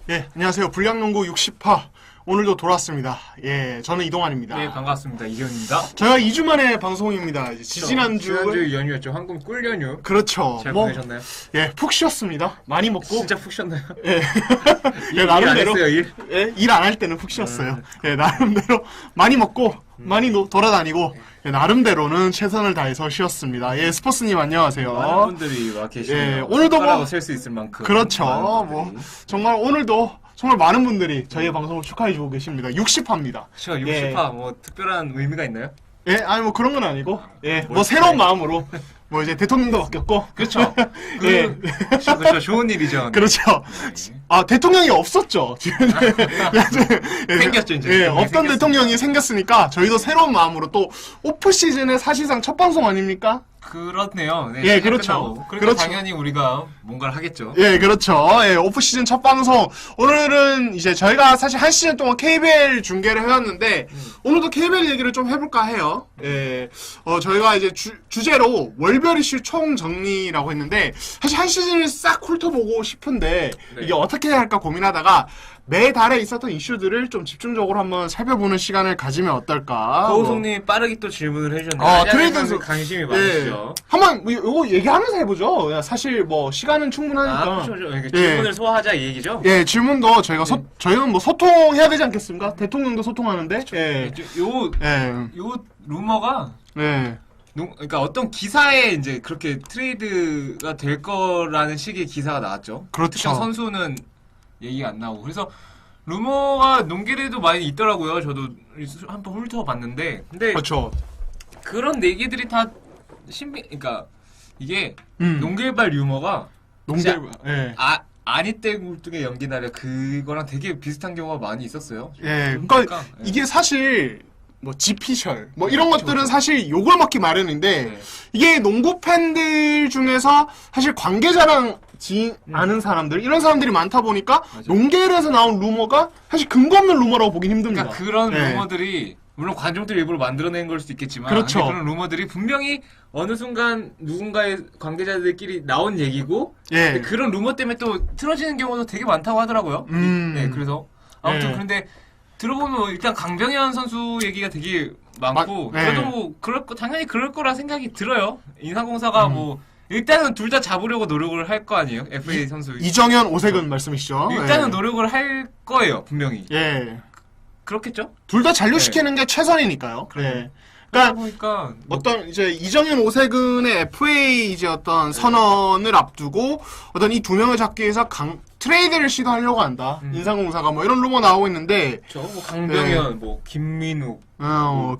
예, 안녕하세요. 불량농구 60화. 오늘도 돌아왔습니다. 예, 저는 이동환입니다. 네, 반갑습니다. 이재훈입니다. 저희가 2주 만에 방송입니다. 이제 지난주 연휴였죠. 한국 꿀 연휴. 그렇죠. 잘 보내셨나요? 예, 푹 쉬었습니다. 많이 먹고. 진짜 푹 쉬었나요? 예. 예, 일 나름대로. 안 했어요, 일? 예, 일 안 할 때는 푹 쉬었어요. 예, 나름대로 많이 먹고, 많이 돌아다니고, 예, 나름대로는 최선을 다해서 쉬었습니다. 예, 스포츠님 안녕하세요. 많은 분들이 와 계시네요. 예, 오늘도 뭐- 셀수 있을 만큼. 그렇죠. 많은 뭐, 분들이. 정말 오늘도 정말 많은 분들이 저희의 방송을 축하해주고 계십니다. 60화입니다. 저 60화 뭐 특별한 의미가 있나요? 예, 아니 뭐 그런 건 아니고, 예, 뭐 뭘 새로운 마음으로, 뭐 이제 대통령도 바뀌었고, 그렇죠. 예, 그렇죠. 좋은 일이죠. 그렇죠. 아, 대통령이 없었죠. 지금. 예, 생겼죠, 이제. 예, 대통령이 없던 생겼으니까. 대통령이 생겼으니까 저희도 새로운 마음으로 또 오프 시즌의 사실상 첫 방송 아닙니까? 그렇네요. 네, 예, 시즌 그렇죠. 끝나고. 그러니까 그렇죠. 당연히 우리가 뭔가를 하겠죠. 예, 그렇죠. 예, 오프 시즌 첫 방송. 오늘은 이제 저희가 사실 한 시즌 동안 KBL 중계를 해왔는데, 오늘도 KBL 얘기를 좀 해볼까 해요. 예, 저희가 이제 주제로 월별 이슈 총정리라고 했는데, 사실 한 시즌을 싹 훑어보고 싶은데, 네. 이게 어떻게 해야 할까 고민하다가, 매달에 있었던 이슈들을 좀 집중적으로 한번 살펴보는 시간을 가지면 어떨까. 고우성님이 빠르게 또 질문을 해주셨네요. 트레이드 선수 선수. 관심이 예. 많으시죠. 한번 뭐 요거 얘기하면서 해보죠. 야, 사실 뭐 시간은 충분하니까. 아, 그렇죠. 그렇죠. 예. 질문을 소화하자 이 얘기죠. 예, 질문도 저희가 저희는 뭐 소통해야 되지 않겠습니까? 대통령도 소통하는데. 예. 요 루머가 예. 그러니까 어떤 기사에 이제 그렇게 트레이드가 될 거라는 식의 기사가 나왔죠. 그렇죠. 특정 선수는 얘기가 안 나오고 그래서 루머가 농계에도 많이 있더라고요. 저도 한번 훑어봤는데 근데 그렇죠. 그런 얘기들이 다 그러니까 이게 농계발 루머가 농대. 예. 아니 때 굴뚝의 연기 나려 그거랑 되게 비슷한 경우가 많이 있었어요. 예. 그러니까 예. 이게 사실 뭐 지피셜 뭐 이런 그렇죠, 것들은 그렇죠. 사실 욕을 먹기 마련인데 네. 이게 농구 팬들 중에서 사실 관계자랑 아는 사람들 이런 사람들이 많다 보니까 맞아요. 농계에서 나온 루머가 사실 근거 없는 루머라고 보긴 힘듭니다. 그러니까 그런 예. 루머들이 물론 관중들 일부러 만들어낸 걸 수도 있겠지만 그렇죠. 그런 루머들이 분명히 어느 순간 누군가의 관계자들끼리 나온 얘기고 예. 근데 그런 루머 때문에 또 틀어지는 경우도 되게 많다고 하더라고요. 네, 그래서 아무튼 예. 그런데 들어보면 일단 강병현 선수 얘기가 되게 많고 예. 저도 뭐 당연히 그럴 거라 생각이 들어요. 인상공사가 뭐 일단은 둘 다 잡으려고 노력을 할 거 아니에요. FA 선수 이정현 오세근 말씀이시죠? 일단은 예. 노력을 할 거예요 분명히. 예. 그렇겠죠? 둘 다 잔류시키는 게 최선이니까요. 예. 그러다 그러니까 보니까 뭐 어떤 이제 이정현 오세근의 FA 이제 어떤 선언을 앞두고 어떤 이 두 명을 잡기 위해서 트레이드를 시도하려고 한다. 인상공사가 뭐 이런 루머 나오고 있는데 뭐 강병현, 뭐 김민욱,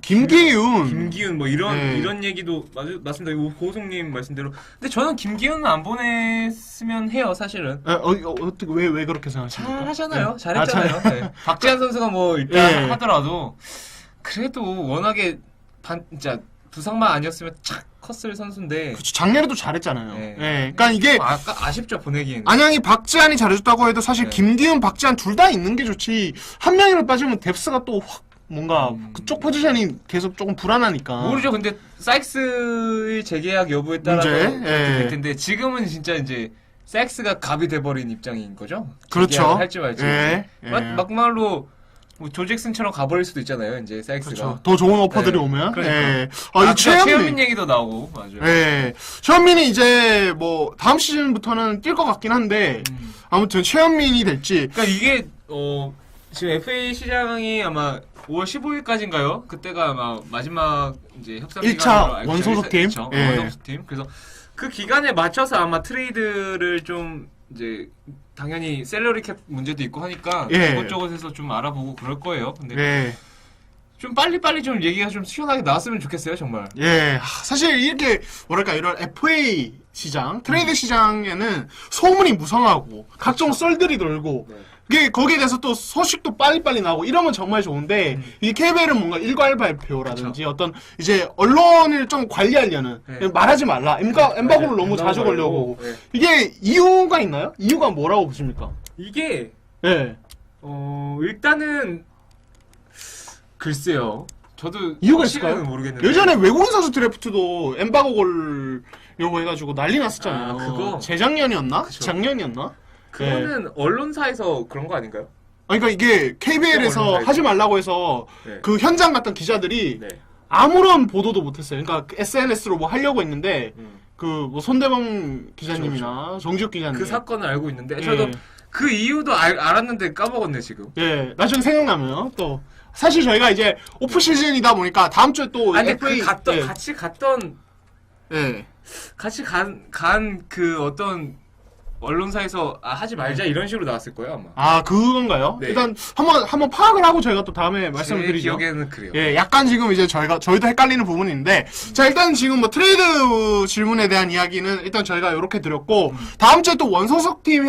김기훈 뭐 이런 네. 이런 얘기도 맞습니다. 이거 고우성님 말씀대로. 근데 저는 김기훈은 안 보냈으면 해요, 사실은. 어떻게 왜 그렇게 생각하십니까? 잘하잖아요. 네. 잘했잖아요. 네. 박지한 선수가 뭐 일단 네. 하더라도 그래도 워낙에 진짜 부상만 아니었으면 착 컸을 선수인데. 그쵸, 작년에도 잘했잖아요. 네. 예. 그러니까 이게 아쉽죠 보내기에는. 안양이 박지한이 잘해줬다고 해도 사실 네. 김기훈, 박지한 둘 다 있는 게 좋지 한 명이라도 빠지면 뎁스가 또 확 뭔가 그쪽 포지션이 계속 조금 불안하니까. 모르죠. 근데 사이크스의 재계약 여부에 따라서 문제? 그렇게 예. 될 텐데 지금은 진짜 이제 사이크스가 갑이 돼버린 입장인 거죠. 그렇죠. 재계약을 할지 말지. 예. 막말로 뭐 조 잭슨처럼 가버릴 수도 있잖아요. 이제 사이크스가. 그렇죠. 더 좋은 오퍼들이 네. 오면. 그러니까. 예. 이 최현민 얘기도 나오고 맞아요. 예. 최현민이 이제 뭐 다음 시즌부터는 뛸 것 같긴 한데 아무튼 최현민이 될지. 그러니까 이게 지금 FA 시장이 아마 5월 15일까지인가요? 그때가 아마 마지막 이제 협상 1차 기간으로 알고 원소속팀? 그렇죠. 예. 원소속팀. 그래서 그 기간에 맞춰서 아마 트레이드를 좀 이제 당연히 셀러리 캡 문제도 있고 하니까 예. 이것저것에서 좀 알아보고 그럴 거예요. 근데 예. 좀 빨리빨리 좀 얘기가 좀 시원하게 나왔으면 좋겠어요, 정말. 예. 사실 이렇게 뭐랄까 이런 FA 시장, 트레이드 시장에는 소문이 무성하고 각종 썰들이 돌고 네. 이게 거기에 대해서 또 소식도 빨리빨리 나오고 이러면 정말 좋은데 이 KBL은 뭔가 일괄발표라든지 어떤 이제 언론을 좀 관리하려는 네. 말하지 말라 엠바고를 맞아요. 너무 자주 엠바고 걸려고 네. 이게 이유가 있나요? 이유가 뭐라고 보십니까? 이게 예. 일단은 글쎄요. 저도 이유가 확실히는 있을까요? 모르겠는데. 예전에 외국인 선수 드래프트도 엠바고 걸려고 해가지고 난리 났었잖아요. 아, 그거? 재작년이었나? 그쵸. 작년이었나? 그거는 언론사에서 그런 거 아닌가요? 그러니까 이게 KBL에서 언론사에서. 하지 말라고 해서 네. 그 현장 갔던 기자들이 네. 아무런 보도도 못했어요. 그러니까 그 SNS로 뭐 하려고 했는데 음. 그 뭐 손대범 기자님이나 정지욱 기자님 그 사건을 알고 있는데 예. 저도 그 이유도 알았는데 까먹었네 지금. 예, 나중에 생각나면 또 사실 저희가 이제 오프 시즌이다 보니까 다음 주에 또 아니 FA 그 갔던 예, 같이 갔던 예. 같이 간 그 어떤 언론사에서 하지 말자 이런 식으로 나왔을 거예요 아마. 아 그건가요? 네. 일단 한번 파악을 하고 저희가 또 다음에 말씀을 제 드리죠. 기억에는 그래요. 예, 약간 지금 이제 저희도 헷갈리는 부분이 있는데, 자, 일단 지금 뭐 트레이드 질문에 대한 이야기는 일단 저희가 이렇게 드렸고, 다음 주에 또 원소속 팀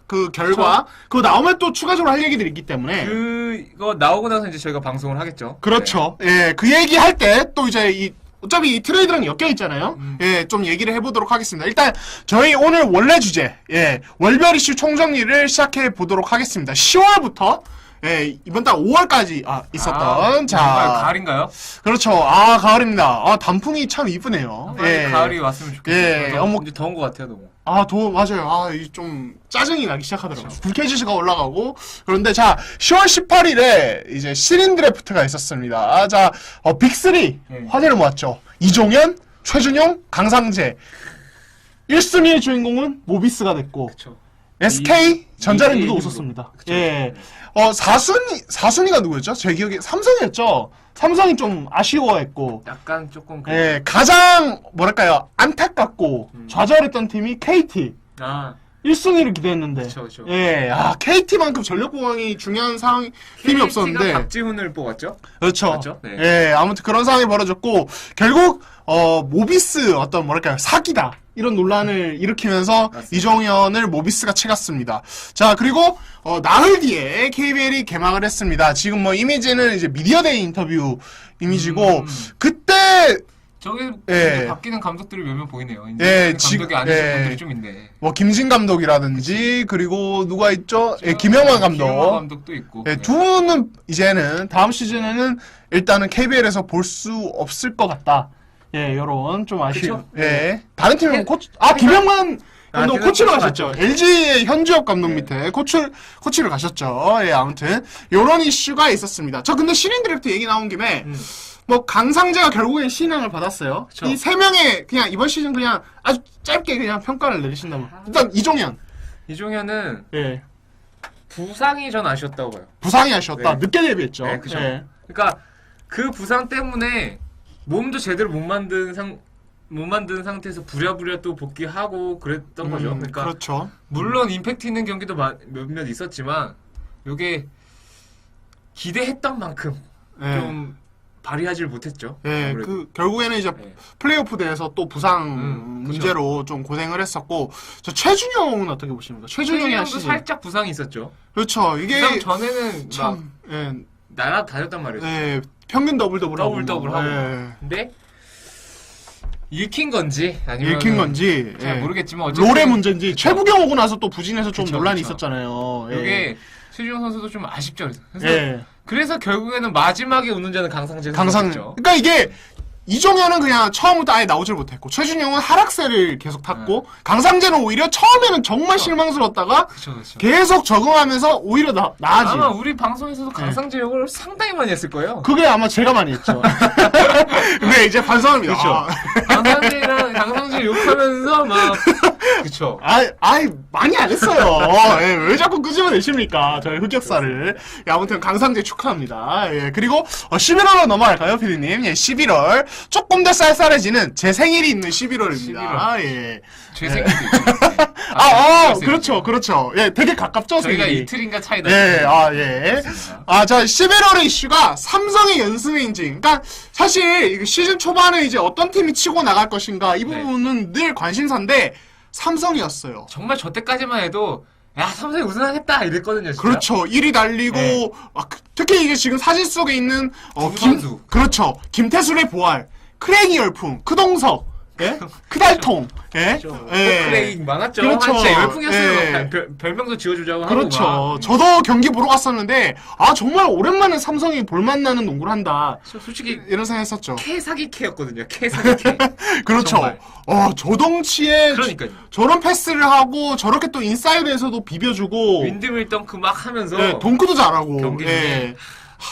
그 결과, 그거 나오면 또 추가적으로 할 얘기들이 있기 때문에. 그거 나오고 나서 이제 저희가 방송을 하겠죠. 그렇죠. 예, 그 얘기 할 때 또 이제 어차피 이 트레이드랑 엮여 있잖아요. 예, 좀 얘기를 해보도록 하겠습니다. 일단 저희 오늘 원래 주제, 예, 월별 이슈 총정리를 시작해 보도록 하겠습니다. 10월부터 예, 이번 달 5월까지 있었던 자, 가을인가요? 그렇죠. 아, 가을입니다. 아, 단풍이 참 이쁘네요. 예. 가을이 왔으면 좋겠어요. 예, 어머. 이제 더운 것 같아요 너무. 아, 맞아요. 아, 좀 짜증이 나기 시작하더라고요. 불쾌지수가 올라가고. 그런데 자, 10월 18일에 이제 시린 드래프트가 있었습니다. 아, 자, 빅3 화제를 모았죠. 이종현, 최준용, 강상재. 1순위의 주인공은 모비스가 됐고. 그쵸. SK 전자랜드도 이름으로. 웃었습니다. 그쵸. 예. 4순위가 누구였죠? 제 기억에 삼성이었죠. 삼성이 좀 아쉬워했고. 약간 조금 예, 가장 뭐랄까요? 안타깝고 좌절했던 팀이 KT. 아 1순위를 기대했는데. 그쵸. 예. KT만큼 전력 보강이 중요한 상황 팀이 없었는데. 박지훈을 뽑았죠? 그렇죠. 맞죠? 네. 예, 아무튼 그런 상황이 벌어졌고 결국 모비스 어떤 뭐랄까요? 사기다. 이런 논란을 일으키면서 맞습니다. 이종현을 모비스가 채갔습니다. 자, 그리고 나흘 뒤에 KBL이 개막을 했습니다. 지금 뭐 이미지는 이제 미디어데이 인터뷰 이미지고 그때 저기 예. 이제 바뀌는 감독들이 몇 명 보이네요. 이제 예, 감독이 아니신 예. 분들이 좀 있네. 뭐 김진 감독이라든지 그리고 누가 있죠? 예, 김영환 감독. 김영환 감독도 있고. 예, 두 분은 이제는 다음 시즌에는 일단은 KBL에서 볼 수 없을 것 같다. 예, 요런 좀 아쉬운. 그쵸? 예. 다른 팀은 해- 코치, 김영만 감독 김영만 코치로 코치 가셨죠. 맞죠. LG의 현지혁 감독 네. 밑에 코치를 가셨죠. 예, 아무튼 요런 이슈가 있었습니다. 저 근데 신인 드래프트 얘기 나온 김에 뭐 강상재가 결국엔 신인을 받았어요. 그쵸. 이 세 명의 그냥 이번 시즌 그냥 아주 짧게 그냥 평가를 내리신다면 일단 이종현. 이종현은 예. 부상이 전 아쉬웠다고 봐요. 부상이 아쉬웠다. 네. 늦게 데뷔했죠. 네, 그죠. 예. 그러니까 그 부상 때문에 몸도 제대로 못 만든 상태에서 부랴부랴 또 복귀하고 그랬던 거죠. 그러니까 그렇죠. 물론 임팩트 있는 경기도 몇몇 있었지만 요게 기대했던 만큼 예. 좀 발휘하지를 못했죠. 예, 아무래도. 결국에는 이제 예. 플레이오프 대회에서 또 부상 그쵸. 문제로 좀 고생을 했었고, 저 최준용은 어떻게 보십니까? 최준용이 한 최준용도 시즌. 살짝 부상이 있었죠. 그렇죠. 이게 부상 전에는 막 참, 예, 날아다녔단 말이에요. 예, 평균 더블하고. 더블하고. 예, 근데 읽힌 건지 아니면 읽힌 건지. 잘 예. 모르겠지만 어쨌든 롤의 문제인지, 최부경 오고 나서 또 부진해서 좀 그쵸, 논란이 그쵸. 있었잖아요. 예. 이게 최준용 선수도 좀 아쉽죠. 그래서, 예. 그래서 결국에는 마지막에 웃는 자는 강상재 강상. 선수였죠. 그러니까 이게 이종현은 그냥 처음부터 아예 나오질 못했고 최준용은 하락세를 계속 탔고 강상재는 오히려 처음에는 정말 실망스러웠다가 그렇죠, 그렇죠. 계속 적응하면서 오히려 나아지. 아마 우리 방송에서도 강상재 역을 상당히 많이 했을 거예요. 그게 아마 제가 많이 했죠. 근데 이제 반성합니다. 그쵸. 강상재 욕하면서 막 그쵸. 아이 많이 안 했어요. 예, 왜 자꾸 끄집어내십니까? 저희 흑역사를. 예, 아무튼 강상재 축하합니다. 예, 그리고 11월로 넘어갈까요, 피디님? 예, 11월. 조금 더 쌀쌀해지는 제 생일이 있는 11월입니다. 11월. 예. 제 생일도 있죠. 그렇죠. 예, 되게 가깝죠, 저희가 생일이. 이틀인가 차이 예, 나요. 예. 자, 11월의 이슈가 삼성의 연승의 인증. 그러니까, 사실, 이거 시즌 초반에 이제 어떤 팀이 치고 나갈 것인가, 이 부분은 늘 관심사인데, 삼성이었어요. 정말 저 때까지만 해도 야 삼성이 우승하겠다 이랬거든요. 진짜. 그렇죠. 1위 달리고, 네. 특히 이게 지금 사진 속에 있는, 두 선수. 그렇죠. 김태술의 부활, 크레기 열풍, 크동석, 예? 크달통. 예? 포크레인 많았죠. 그렇죠. 한때 열풍이었어요. 예. 별명도 지어주자고 그렇죠. 하고 막. 저도 경기 보러 갔었는데 아 정말 오랜만에 삼성이 볼맛나는 농구를 한다. 솔직히 이런 생각했었죠. 캐 사기 캐였거든요. 캐 사기 캐. 그렇죠. 정말. 저 덩치에 그러니까요. 저런 패스를 하고 저렇게 또 인사이드에서도 비벼주고 윈드밀 덩크 막 하면서 예, 동크도 잘하고 경기 중에. 예.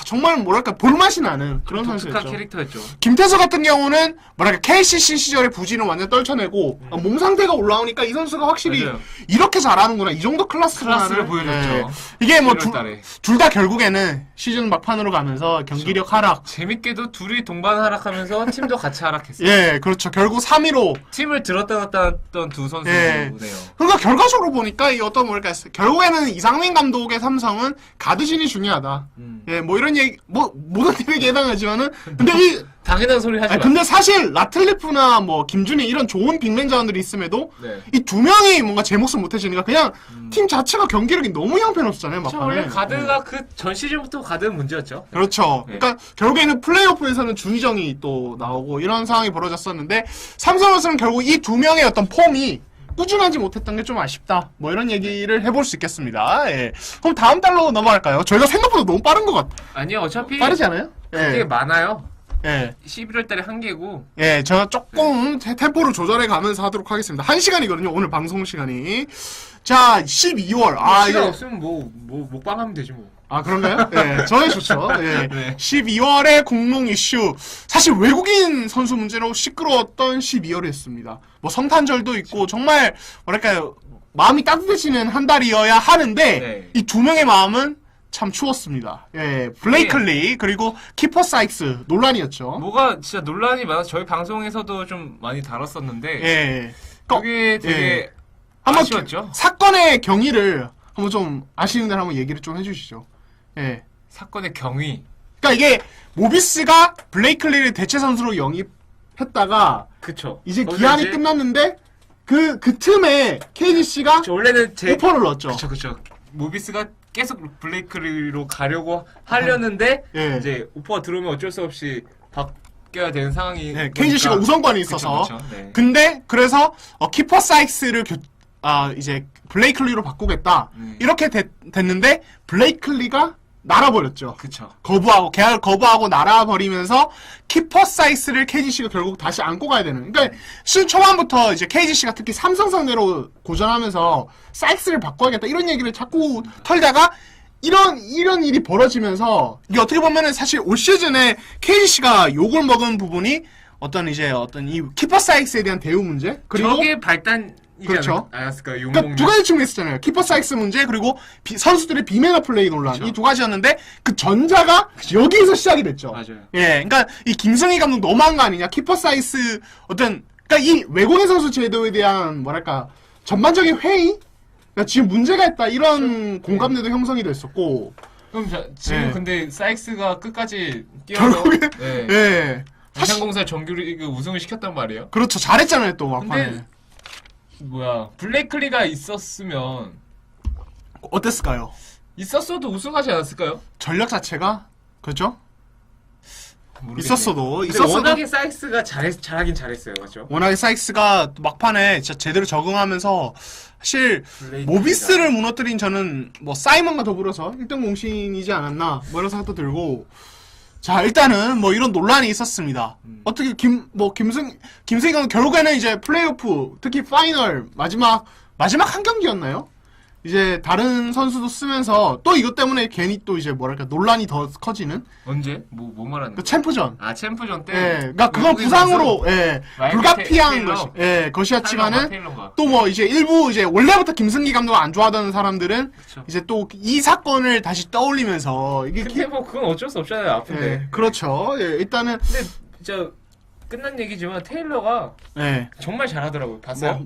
정말 뭐랄까 볼맛이 나는 그런 독특한 선수였죠. 캐릭터였죠. 김태수 같은 경우는 뭐랄까 KCC 시절의 부진을 완전 떨쳐내고 몸 상태가 올라오니까 이 선수가 확실히 맞아요. 이렇게 잘하는구나 이 정도 클래스를 보여줬죠. 이게 뭐 11월 달에. 둘 다 결국에는 시즌 막판으로 가면서 경기력 하락. 재밌게도 둘이 동반 하락하면서 팀도 같이 하락했어요. 예, 그렇죠. 결국 3위로. 팀을 들었다 놨다 했던 두 선수네요. 그러니까 결과적으로 보니까 이 어떤 뭐랄까 결국에는 이상민 감독의 삼성은 가드진이 중요하다. 예, 뭐 이런 얘기 뭐 모든 팀에게 해당하지만은 근데 이 당연한 소리 하지 마. 근데 사실 라틀리프나 뭐 김준희 이런 좋은 빅맨 자원들이 있음에도 네. 이 두 명이 뭔가 제 몫을 못 해주니까 그냥 팀 자체가 경기력이 너무 형편없잖아요. 저 막판에. 원래 가드가 그 전 시즌부터 가드는 문제였죠. 그렇죠. 네. 그러니까 결국에는 플레이오프에서는 주의정이 또 나오고 이런 상황이 벌어졌었는데 삼성으로서는 결국 이 두 명의 어떤 폼이 꾸준하지 못했던 게 좀 아쉽다. 뭐 이런 얘기를 해볼 수 있겠습니다. 예. 그럼 다음 달로 넘어갈까요? 저희가 생각보다 너무 빠른 것 같아요. 아니요, 어차피 빠르지 않아요? 그게 예. 많아요. 예. 11월 달에 한 개고. 예, 제가 조금 템포를 조절해 가면서 하도록 하겠습니다. 1시간이거든요, 오늘 방송 시간이. 자, 12월. 시간 없으면 먹방하면 되지 뭐. 아, 그런가요? 예, 저희 좋죠. 예. 네. 12월의 공농 이슈. 사실 외국인 선수 문제로 시끄러웠던 12월이었습니다. 뭐 성탄절도 있고, 정말, 뭐랄까요, 마음이 따뜻해지는 한 달이어야 하는데, 네. 이 두 명의 마음은 참 추웠습니다. 예, 블레이클리, 그리고 키퍼 사이크스, 논란이었죠. 뭐가 진짜 논란이 많아서 저희 방송에서도 좀 많이 다뤘었는데. 예. 그게 되게 예. 한번 아쉬웠죠. 사건의 경위를 한번 좀 아시는 대로 한번 얘기를 좀 해주시죠. 예. 사건의 경위. 그러니까 이게 모비스가 블레이클리를 대체 선수로 영입했다가 그쵸. 이제 거기서 기한이 이제 끝났는데 그 틈에 KGC가 원래는 오퍼를 넣었죠. 그쵸. 모비스가 계속 블레이크리로 가려고 하려는데 예. 이제 오퍼가 들어오면 어쩔 수 없이 바뀌어야 되는 상황이 네, KGC가 우선권이 있어서. 그쵸. 네. 근데 그래서 키퍼 사이크스를 이제 블레이클리로 바꾸겠다. 이렇게 됐는데 블레이클리가 날아버렸죠. 그쵸. 계약을 거부하고 날아버리면서 키퍼 사이스를 KGC가 결국 다시 안고 가야 되는. 그러니까 시즌 초반부터 이제 KGC가 특히 삼성 상대로 고전하면서 사이스를 바꿔야겠다 이런 얘기를 자꾸 털다가 이런 일이 벌어지면서 이게 어떻게 보면은 사실 올 시즌에 KGC가 욕을 먹은 부분이 어떤 이 키퍼 사이스에 대한 대우 문제 그리고 저게 발단이지 그렇죠. 않았을까요? 그러니까 두 가지 측면이 있었잖아요. 키퍼 사이스 문제 그리고 선수들의 비매너 플레이 논란 그렇죠. 이 두 가지였는데 그 전자가 여기에서 시작이 됐죠. 맞아요. 예, 그러니까 이 김승희 감독 너무한 거 아니냐? 키퍼 사이스 그러니까 이 외국인 선수 제도에 대한 뭐랄까 전반적인 회의, 그러니까 지금 문제가 있다 이런 공감대도 형성이 됐었고. 그럼 지금 네. 근데 사이크스가 끝까지 뛰어서 결국에 네. 예, 안산공사 정규리그 우승을 시켰단 말이에요. 그렇죠. 잘했잖아요 또 막판에. 근데 블레이클리가 있었으면 어땠을까요? 우승하지 않았을까요? 전력 자체가 그렇죠? 모르겠네. 있었어도 워낙에 사이크스가 잘하긴 잘했어요, 맞죠? 워낙에 사이크스가 또 막판에 진짜 제대로 적응하면서 사실 블레이클리가. 모비스를 무너뜨린 저는 뭐 사이먼과 더불어서 1등 공신이지 않았나 뭐 이런 생각도 들고. 자, 일단은 뭐 이런 논란이 있었습니다. 어떻게 김승희 감독 결국에는 이제 플레이오프 특히 파이널 마지막 한 경기였나요? 이제 다른 선수도 쓰면서 또 이것 때문에 괜히 또 이제 뭐랄까 논란이 더 커지는 언제? 뭐 말하는 그 거야? 챔프전. 챔프전 때. 예, 그러니까 그건 외국인 부상으로 선수? 라이언 불가피한 테일러. 것이었지만은 테일러가. 또 뭐 이제 일부 이제 원래부터 김승기 감독을 안 좋아하던 사람들은 그쵸. 이제 또 이 사건을 다시 떠올리면서 이게 근데 뭐 그건 어쩔 수 없잖아요, 아픈데. 예, 그렇죠. 예, 일단은 근데 진짜 끝난 얘기지만 테일러가 예. 정말 잘하더라고요. 봤어요?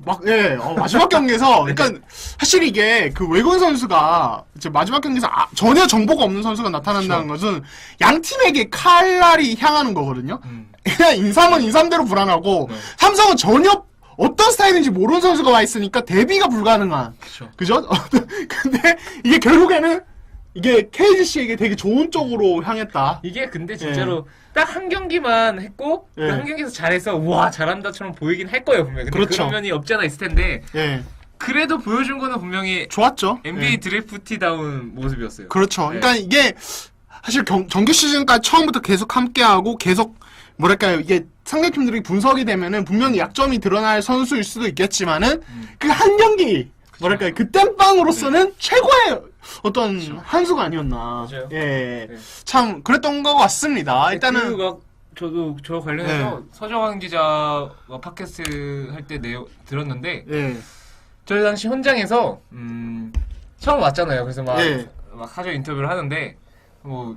마지막 경기에서, 그러니까, 사실 이게, 그 외국인 선수가, 이제 마지막 경기에서 전혀 정보가 없는 선수가 나타난다는 것은, 양 팀에게 칼날이 향하는 거거든요? 그냥 인삼은 인삼대로 불안하고, 네. 삼성은 전혀 어떤 스타일인지 모르는 선수가 와 있으니까 대비가 불가능한. 그쵸. 그죠? 근데, 이게 결국에는, 이게 KGC에게 되게 좋은 쪽으로 향했다. 이게 근데 진짜로 딱 한 경기만 했고 예. 그 한 경기에서 잘해서 와 잘한다처럼 보이긴 할 거예요 분명히. 근데 그렇죠. 그런 면이 없지 않아 있을 텐데 예, 그래도 보여준 거는 분명히 좋았죠. NBA 예. 드래프티다운 모습이었어요. 그렇죠. 네. 그러니까 이게 사실 정규 시즌까지 처음부터 계속 함께하고 계속 뭐랄까요, 이게 상대팀들이 분석이 되면은 분명히 약점이 드러날 선수일 수도 있겠지만은 그 한 경기 뭐랄까요, 그 땜빵으로서는 최고의 어떤 한 수가 아니었나. 맞아요. 예, 네. 참 그랬던 것 같습니다. 일단은 막 저도 저 관련해서 서정환 기자가 팟캐스트 할 때 들었는데 예, 저희 당시 현장에서 처음 왔잖아요. 그래서 막 사전 인터뷰를 하는데 뭐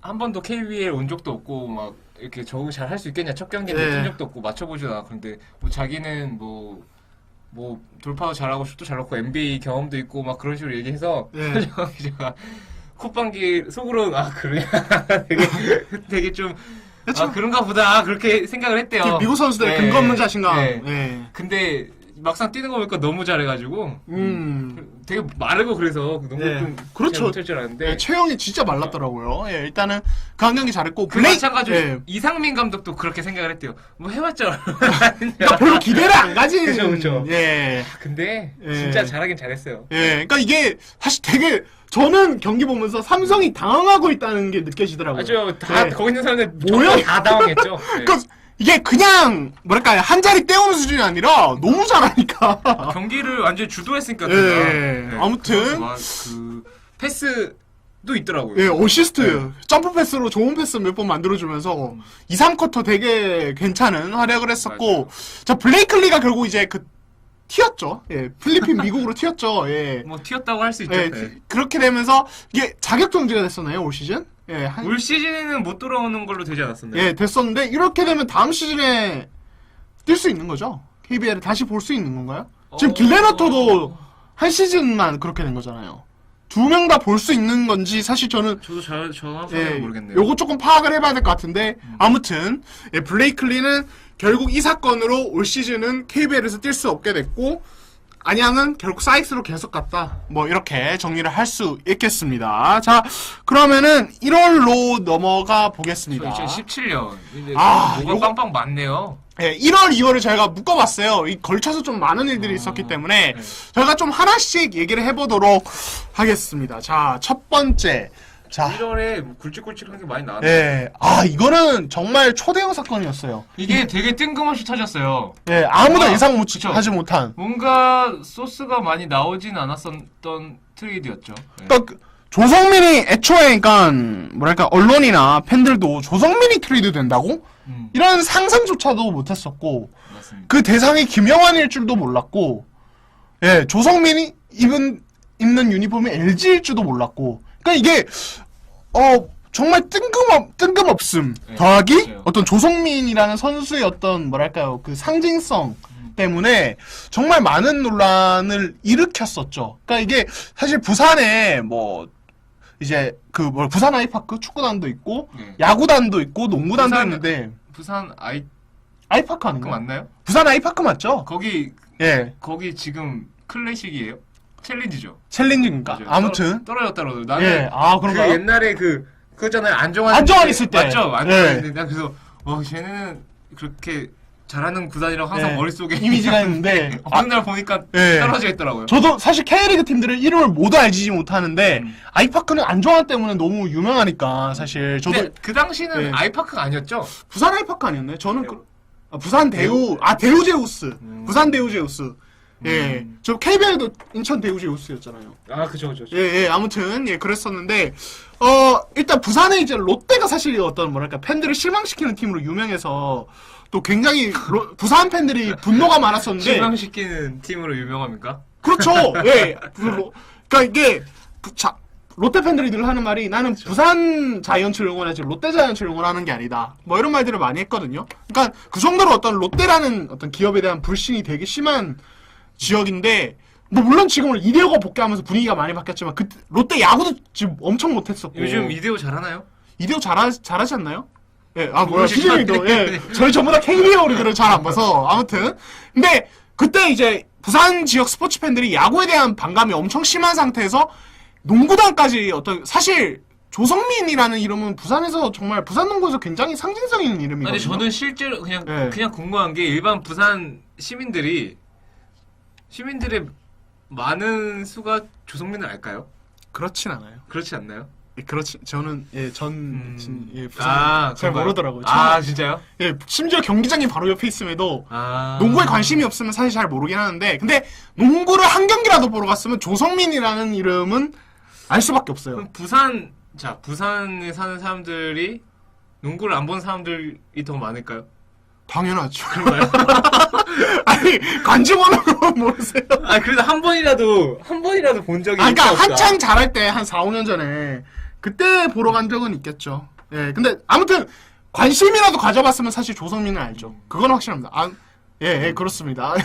한 번도 KBL 온 적도 없고 막 이렇게 적응 잘 할 수 있겠냐 첫 경기인데 뛴 적도 없고 맞춰보지도 않아. 그런데 뭐 자기는 뭐 돌파도 잘하고 슛도 잘 넣고 NBA 경험도 있고 막 그런 식으로 얘기해서 서정환 기자가 콧방귀 속으로 아 그러냐 되게 좀 아 그런가 보다 그렇게 생각을 했대요. 미국 선수들의 근거 없는 자신감. 네. 예. 근데 막상 뛰는 거 보니까 너무 잘해가지고 되게 마르고 그래서 너무 좀 그렇죠. 못할 줄 알았는데 예, 체형이 진짜 말랐더라고요. 예, 일단은 그 한 경기 잘했고 그 마찬가지로 이상민 감독도 그렇게 생각을 했대요. 뭐 해봤자 그러니까 별로 기대를 안 가진. 그쵸. 예. 근데 진짜 잘하긴 잘했어요. 예, 그러니까 이게 사실 되게 저는 경기 보면서 삼성이 당황하고 있다는 게 느껴지더라고요. 맞죠. 다 거기 있는 사람들 뭐야? 전부 다 당황했죠. 그러니까 이게 그냥 뭐랄까요, 한 자리 때우는 수준이 아니라 너무 잘하니까. 경기를 완전히 주도했으니까. 아무튼 그 패스도 있더라고요. 예, 어시스트, 점프 패스로 좋은 패스 몇 번 만들어주면서 2, 3쿼터 되게 괜찮은 활약을 했었고, 맞아요. 자, 블레이클리가 결국 이제 튀었죠. 예, 필리핀 미국으로 튀었죠. 예. 뭐 튀었다고 할 수 있죠. 예, 그렇게 되면서 이게 자격 정지가 됐었나요, 올 시즌? 예, 올 시즌에는 못 돌아오는 걸로 되지 않았었나요? 예, 됐었는데 이렇게 되면 다음 시즌에 뛸 수 있는 거죠? KBL을 다시 볼 수 있는 건가요? 지금 길레너터도 한 시즌만 그렇게 된 거잖아요. 두 명 다 볼 수 있는 건지 사실 저는 저도 정확하게 모르겠네요. 요거 조금 파악을 해봐야 될 것 같은데 아무튼 블레이클리는 결국 이 사건으로 올 시즌은 KBL에서 뛸 수 없게 됐고 안양은 결국 사이스로 계속 갔다. 뭐 이렇게 정리를 할 수 있겠습니다. 자, 그러면은 1월로 넘어가 보겠습니다. 2017년. 아, 뭐가 빵빵 많네요. 네, 1월, 2월을 저희가 묶어봤어요. 이 걸쳐서 좀 많은 일들이 있었기 때문에 저희가 좀 하나씩 얘기를 해보도록 하겠습니다. 자, 첫 번째. 자, 1월에 굵직굵직한 게 많이 나왔네요. 예. 아, 이거는 정말 초대형 사건이었어요. 이게 되게 뜬금없이 터졌어요. 예, 아무도 아, 예상 그쵸. 하지 못한. 뭔가 소스가 많이 나오진 않았었던 트레이드였죠. 네. 그러니까 조성민이 애초에 그러니까 뭐랄까 언론이나 팬들도 조성민이 트레이드 된다고? 이런 상상조차도 못했었고 맞습니다. 그 대상이 김영환일 줄도 몰랐고 예, 조성민이 입는 유니폼이 LG일 줄도 몰랐고 그러니까 이게 정말 뜬금없음 네, 더하기 맞아요. 어떤 조성민이라는 선수의 어떤 뭐랄까요 그 상징성 때문에 정말 많은 논란을 일으켰었죠. 그러니까 이게 사실 부산에 뭐 이제 부산 아이파크 축구단도 있고 야구단도 있고 농구단도 있는데 부산 아이파크 그거 아닌가? 맞나요? 부산 아이파크 맞죠? 거기 지금 클래식이에요? 챌린지죠. 챌린지인가? 맞아요. 아무튼 떨어졌다고. 나는 예, 아 그런가요? 그 옛날에 그거잖아요. 안정환 있을 때. 맞죠? 안정환 예. 있을 때. 난 그래서 쟤네는 그렇게 잘하는 구단이라고 항상 예. 머릿속에 이미지가 있는데 어느 날 보니까 예. 떨어져 있더라고요. 저도 사실 K리그 팀들의 이름을 모두 알지 못하는데 아이파크는 안정환 때문에 너무 유명하니까 사실 저도 근데 그 당시는 예. 아이파크가 아니었죠? 부산 아이파크 아니었나요? 저는 부산 대우 데우제우스 부산 데우제우스 예, 저 KBL도 인천 데우제우스였잖아요. 아, 그죠. 예, 아무튼 예 그랬었는데 일단 부산에 이제 롯데가 사실 어떤 뭐랄까 팬들을 실망시키는 팀으로 유명해서 또 굉장히 부산 팬들이 분노가 많았었는데 실망시키는 팀으로 유명합니까? 그렇죠. 예, 그러니까 이게 롯데 팬들이 늘 하는 말이 나는 부산 자이언츠를 응원하지 롯데 자이언츠를 응원하는 게 아니다. 뭐 이런 말들을 많이 했거든요. 그러니까 그 정도로 어떤 롯데라는 어떤 기업에 대한 불신이 되게 심한 지역인데 뭐 물론 지금은 이대호가 복귀하면서 분위기가 많이 바뀌었지만 그 롯데 야구도 지금 엄청 못했었고 요즘 이대호 잘하나요? 이대호 잘하지 않나요? 예, 뭐야 모르시죠? 시즌이도 예, 저희 전부 다 KBO 리그를 잘 안 봐서 아무튼 근데 그때 이제 부산 지역 스포츠 팬들이 야구에 대한 반감이 엄청 심한 상태에서 농구단까지 사실 조성민이라는 이름은 부산에서 정말 부산 농구에서 굉장히 상징성 있는 이름이거든요. 아니 저는 실제로 그냥 궁금한 게 일반 부산 시민들의 많은 수가 조성민을 알까요? 그렇진 않아요. 그렇지 않나요? 저는 부산 잘 그런가요? 모르더라고요. 진짜요? 심지어 경기장이 바로 옆에 있음에도 농구에 관심이 없으면 사실 잘 모르긴 하는데, 근데 농구를 한 경기라도 보러 갔으면 조성민이라는 이름은 알 수밖에 없어요. 그럼 부산에 사는 사람들이 농구를 안 본 사람들이 더 많을까요? 당연하죠. 그런가요? 아니, 관중하는 건 모르세요? 그래도 한 번이라도 본 적이 있다. 그러니까 한창 잘할 때, 한 4, 5년 전에, 그때 보러 간 적은 있겠죠. 근데 아무튼, 관심이라도 가져봤으면 사실 조성민은 알죠. 그건 확실합니다. 그렇습니다.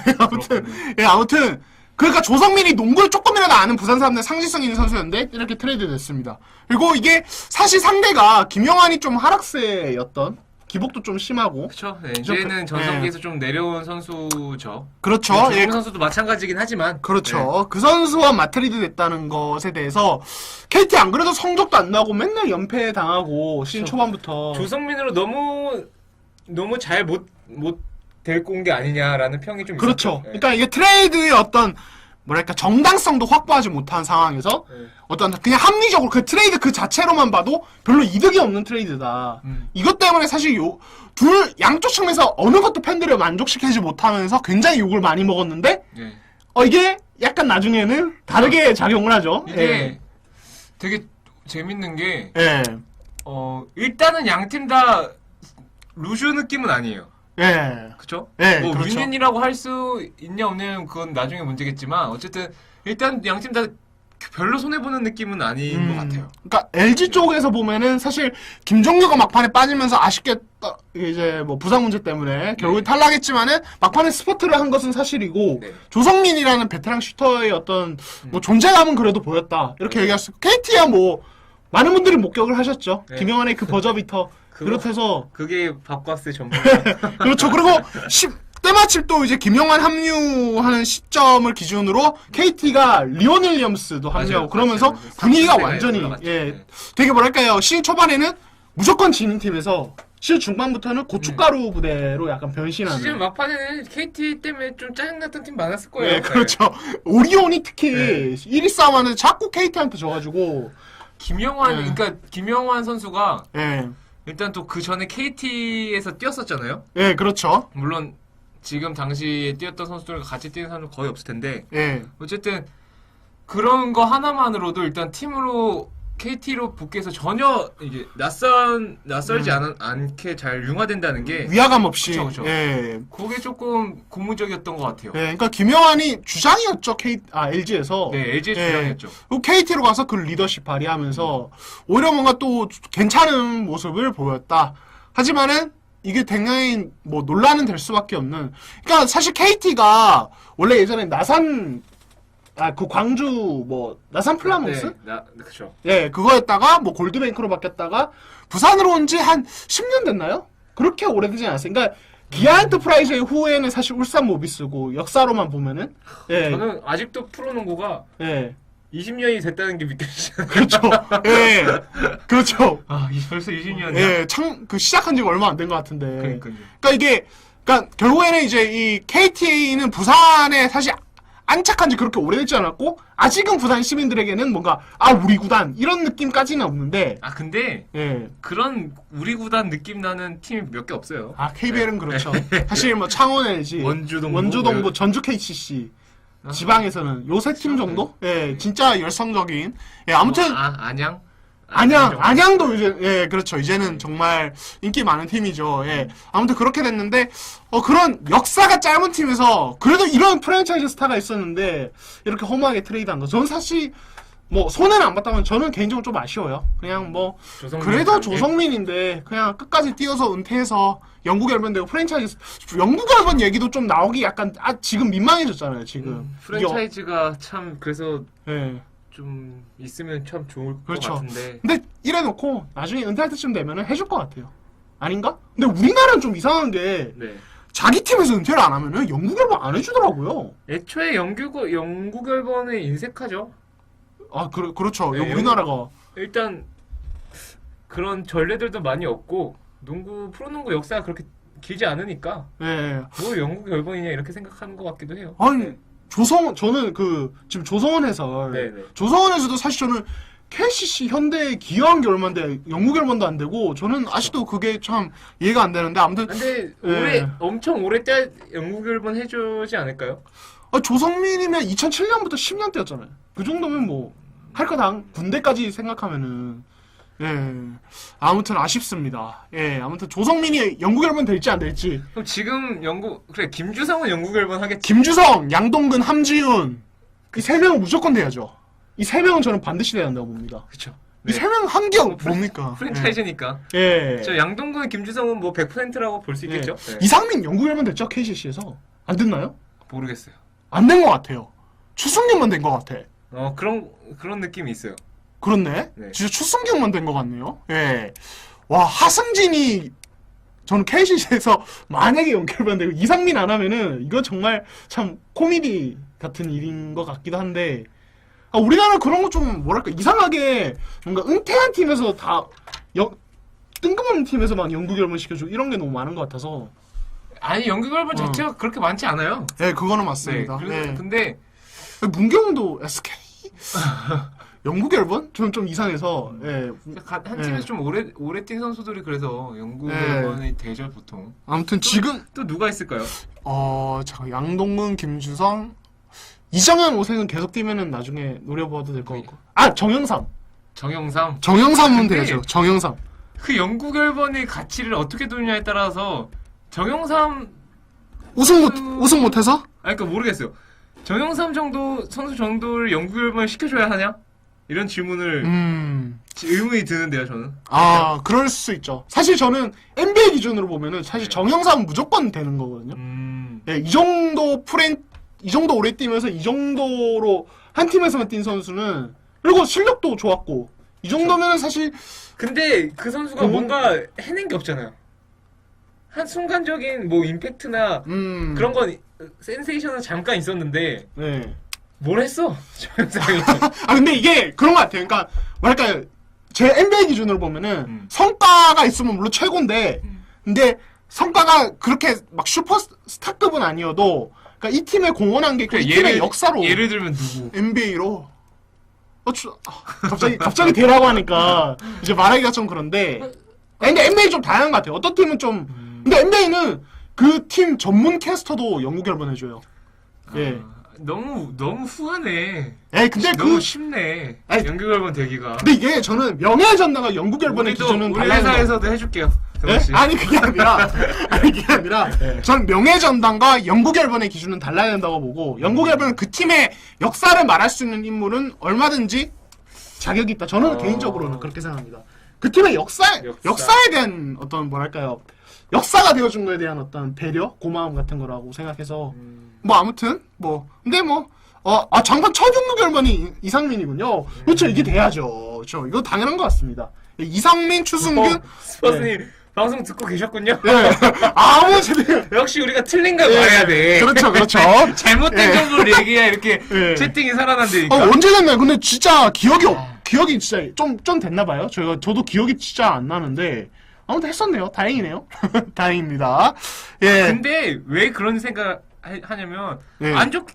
아무튼, 그러니까 조성민이 농구를 조금이라도 아는 부산 사람들 상징성 있는 선수였는데, 이렇게 트레이드 됐습니다. 그리고 이게, 사실 상대가 김영환이 좀 하락세였던, 기복도 좀 심하고. 그렇죠. 이제는 전성기에서 좀 내려온 선수죠. 그렇죠. 조성민 선수도 마찬가지긴 하지만. 그렇죠. 그 선수와 마트리드 됐다는 것에 대해서 KT 안 그래도 성적도 안 나고 맨날 연패 당하고 시즌 초반부터. 조성민으로 너무 잘 못 데리고 온 게 아니냐라는 평이 좀 그렇죠. 있었죠. 그러니까 이게 트레이드의 어떤 뭐랄까 정당성도 확보하지 못한 상황에서 어떤 그냥 합리적으로 그 트레이드 그 자체로만 봐도 별로 이득이 없는 트레이드다. 이것 때문에 사실 양쪽 측면에서 어느 것도 팬들을 만족시키지 못하면서 굉장히 욕을 많이 먹었는데 이게 약간 나중에는 다르게 작용을 하죠. 이게 되게 재밌는 게 일단은 양팀 다 루슈 느낌은 아니에요. 그쵸? 뭐 그렇죠. 윈윈이라고 할 수 있냐 없냐는 그건 나중에 문제겠지만 어쨌든 일단 양팀 다 별로 손해보는 느낌은 아닌 것 같아요. 그러니까 LG 쪽에서 보면은 사실 김종규가 막판에 빠지면서 아쉽게 이제 뭐 부상 문제 때문에 결국에 탈락했지만은 막판에 스포트를 한 것은 사실이고 조성민이라는 베테랑 슈터의 어떤 뭐 존재감은 그래도 보였다 이렇게 얘기할 수. KT야 뭐 많은 분들이 목격을 하셨죠. 김영환의 그 버저비터 그렇대서 그게 박과스 전문. 그렇죠. 그리고 때마침 또 이제 김영환 합류하는 시점을 기준으로 KT가 리온 윌리엄스도 합류하고 그러면서 분위기가 완전히 되게 뭐랄까요, 시즌 초반에는 무조건 지는 팀에서 시즌 중반부터는 고춧가루 부대로 약간 변신하는. 시즌 막판에는 KT 때문에 좀 짜증났던 팀 많았을 거예요. 그렇죠. 오리온이 특히 1위 싸움하는데 자꾸 KT한테 져가지고 그러니까 김영환 선수가 일단 또 그 전에 KT에서 뛰었었잖아요. 그렇죠. 물론 지금 당시에 뛰었던 선수들과 같이 뛰는 사람은 거의 없을 텐데 어쨌든 그런 거 하나만으로도 일단 팀으로 KT로 복귀해서 전혀 이제 낯설지 않게 잘 융화된다는 게 위화감 없이. 그쵸. 그게 조금 고무적이었던 것 같아요. 그러니까 김영환이 주장이었죠. LG에서. LG의 주장이었죠. KT로 가서 그 리더십 발휘하면서 오히려 뭔가 또 괜찮은 모습을 보였다. 하지만은 이게 굉장히 뭐 논란은 될 수밖에 없는. 그러니까 사실 KT가 원래 예전에 그 광주 나산 플라몽스? 그쵸. 그거였다가 뭐 골드뱅크로 바뀌었다가 부산으로 온 지 한 10년 됐나요? 그렇게 오래되지 않았어요. 그러니까 기아 엔터프라이즈의 후에는 사실 울산 모비스고 역사로만 보면은 저는 아직도 프로농구가 20년이 됐다는 게 믿겨지잖아요. 그렇죠. 그렇죠. 벌써 20년이야? 그 시작한 지가 얼마 안 된 것 같은데. 그러니까요. 그러니까 결국에는 이제 이 KT는 부산에 사실 안착한 지 그렇게 오래되지 않았고, 아직은 부산 시민들에게는 뭔가, 우리 구단, 이런 느낌까지는 없는데. 근데, 그런 우리 구단 느낌 나는 팀이 몇 개 없어요. KBL은 그렇죠. 사실 뭐 창원 LG, 원주동부, 전주 KCC, 지방에서는 요 세 팀 정도? 진짜 열성적인. 아무튼. 안양도 이제, 그렇죠. 이제는 정말 인기 많은 팀이죠. 아무튼 그렇게 됐는데, 그런 역사가 짧은 팀에서, 그래도 이런 프랜차이즈 스타가 있었는데, 이렇게 허무하게 트레이드 한 거. 저는 사실, 손해는 안 봤다면 저는 개인적으로 좀 아쉬워요. 그냥 그래도 조성민인데, 그냥 끝까지 뛰어서 은퇴해서, 영구 결번되고 프랜차이즈, 영구 결번 얘기도 좀 나오기 약간, 지금 민망해졌잖아요, 지금. 프랜차이즈가 참, 그래서, 좀 있으면 참 좋을 것 같은데. 근데 이래놓고 나중에 은퇴할 때쯤 되면은 해줄 것 같아요. 아닌가? 근데 우리나라는 좀 이상한 게 자기 팀에서 은퇴를 안 하면은 영구 결번 안 해주더라고요. 애초에 영구 결번에 인색하죠. 그렇죠. 네, 우리나라가. 일단 그런 전례들도 많이 없고 프로농구 역사가 그렇게 길지 않으니까 예. 뭐 영국 결번이냐 이렇게 생각하는 것 같기도 해요. 아니, 네. 저는 지금 조성원 해설. 네네. 조성원에서도 사실 저는 KCC 현대에 기여한 게 얼마인데 영국 결번도 안 되고 저는 아직도 그게 참 이해가 안 되는데 아무튼 근데 예. 엄청 오래 때 영국 결번 해주지 않을까요? 조성민이면 2007년부터 10년 때였잖아요. 그 정도면 뭐 할 거당 군대까지 생각하면은 예. 아무튼 아쉽습니다. 예. 아무튼 조성민이 영국 결번 될지 안 될지. 그럼 지금 김주성은 영국 결번 하겠지. 김주성, 양동근, 함지훈 이 세 명은 무조건 돼야죠. 이 세 명은 저는 반드시 돼야 한다고 봅니다. 그쵸. 이 세 명 한 게 뭡니까? 프랜차이즈니까. 예. 저 양동근, 김주성은 뭐 100%라고 볼 수 예. 있겠죠. 네. 이상민 영국 결번 됐죠? KCC에서 안 됐나요? 모르겠어요. 안 된 것 같아요. 추승균만 된 것 같아. 그런 느낌이 있어요. 그렇네. 네. 진짜 추승균만 된 것 같네요. 예. 와, 하승진이 저는 KCC에서 만약에 연결반되고 이상민 안 하면은 이거 정말 참 코미디 같은 일인 것 같기도 한데 우리나라 그런 거 좀 뭐랄까 이상하게 뭔가 은퇴한 팀에서 다 뜬금없는 팀에서 막 영구 결번 시켜주고 이런 게 너무 많은 것 같아서 아니 영국 결번 자체가 그렇게 많지 않아요. 네, 그거는 네. 맞습니다. 네. 근데 문경도 SK 영구 결번? 저는 좀 이상해서 예. 한 팀에서 좀 오래 뛴 선수들이 그래서 영국 결번이 되죠 보통. 아무튼 지금 또 누가 있을까요? 잠깐 양동근, 김주성, 이정현, 오생은 계속 뛰면은 나중에 노려봐도 될 것 같고. 정영삼. 정영삼은 근데 돼야죠. 정영삼. 그 영국 결번의 가치를 어떻게 두느냐에 따라서 정영삼 우승 못해서? 그러니까 모르겠어요. 정영삼 정도 선수 정도를 영국 결번을 시켜줘야 하냐? 이런 질문을 의문이 드는데요, 저는. 그럴 수 있죠. 사실 저는 NBA 기준으로 보면은 사실 정영삼은 무조건 되는 거거든요. 예, 이 정도 오래 뛰면서 이 정도로 한 팀에서만 뛴 선수는 그리고 실력도 좋았고 이 정도면은 사실 근데 그 선수가 뭔가 해낸 게 없잖아요. 한 순간적인 뭐 임팩트나 그런 건 센세이션은 잠깐 있었는데 네. 뭘 했어? 정영삼이. 근데 이게 그런 것 같아요. 그러니까 뭐랄까요? 제 NBA 기준으로 보면은 성과가 있으면 물론 최고인데 근데 성과가 그렇게 막 슈퍼스타급은 아니어도 그러니까 이 팀에 공헌한 게 이 팀의 역사로 예를 들면 누구? NBA로 갑자기 되라고 하니까 이제 말하기가 좀 그런데 근데 NBA 좀 다양한 것 같아요. 어떤 팀은 좀 근데 NBA는 그 팀 전문 캐스터도 영구 결번해줘요. 예. 너무 후하네. 근데 너무 쉽네. 아니, 영국 결번 되기가. 근데 이게 저는 명예전당과 영구 결번의 기준은 우리 회사에서도 해줄게요. 네? 아니 그게 아니라 저는 명예전당과 영구 결번의 기준은 달라야 된다고 보고 영구 결번은 그 팀의 역사를 말할 수 있는 인물은 얼마든지 자격이 있다. 저는 개인적으로는 그렇게 생각합니다. 그 팀의 역사에 대한 어떤 뭐랄까요 역사가 되어준 거에 대한 어떤 배려, 고마움 같은 거라고 생각해서 뭐 아무튼 근데 장관 첫 영구 결번이 이상민이군요. 그렇죠, 이게 돼야죠. 이거 당연한 것 같습니다. 이상민, 추승균. 스퍼스님 방송 듣고 계셨군요. 네. 제대로. 역시 우리가 틀린 걸 봐야 돼. 그렇죠. 잘못된 정보를 얘기해야 이렇게 채팅이 살아난다니까. 언제 됐나요? 근데 진짜 기억이 진짜 좀 됐나 봐요. 저도 기억이 진짜 안 나는데 아무튼 했었네요. 다행이네요. 다행입니다. 예. 근데 왜 그런 생각 하냐면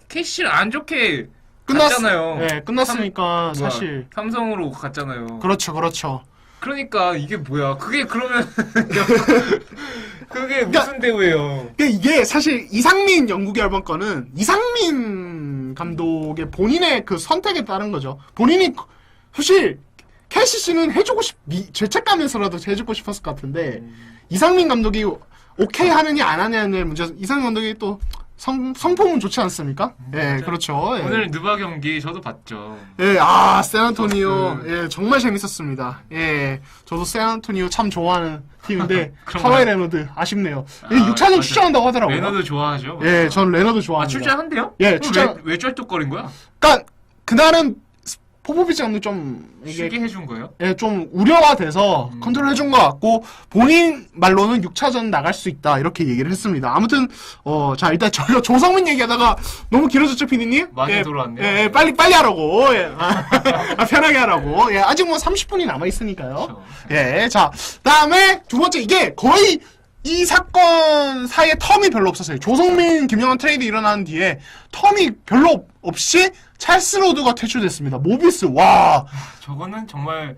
KCC를 안 좋게 갔잖아요. 네, 끝났으니까 사실 삼성으로 갔잖아요. 그렇죠. 그러니까 이게 뭐야? 그게 그러면 그게 무슨 대우예요? 이게 사실 이상민 영구 결번 건은 이상민 감독의 본인의 그 선택에 따른 거죠. 본인이 사실 KCC는 죄책감에서라도 해주고 싶었을 것 같은데 이상민 감독이 오케이 하느냐 안 하느냐의 문제. 이상민 감독이 또 성품은 좋지 않습니까? 예, 그렇죠. 오늘 느바 경기 저도 봤죠. 예, 샌안토니오. 정말 재밌었습니다. 예, 저도 샌안토니오 참 좋아하는 팀인데, 카와이 레너드, 아쉽네요. 6차전 출전한다고 하더라고요. 레너드 좋아하죠? 예, 전 레너드 좋아합니다. 출전한대요? 예, 왜 쩔뚝거린 거야? 그러니까, 그날은 포포비치 감독 좀 쉬게 이게 해준 거예요? 예, 좀 우려가 돼서 컨트롤 해준 것 같고 본인 말로는 6차전 나갈 수 있다 이렇게 얘기를 했습니다. 아무튼 자 일단 저희가 조성민 얘기하다가 너무 길어졌죠, 피디님? 많이 돌아왔네요. 예, 빨리 하라고. 예. 편하게 하라고. 예, 아직 뭐 30분이 남아 있으니까요. 그렇죠. 예, 자 그다음에 두 번째 이게 거의 이 사건 사이에 텀이 별로 없었어요. 조성민, 김영환 트레이드 일어난 뒤에 텀이 별로 없이 찰스 로드가 퇴출됐습니다. 모비스, 와. 저거는 정말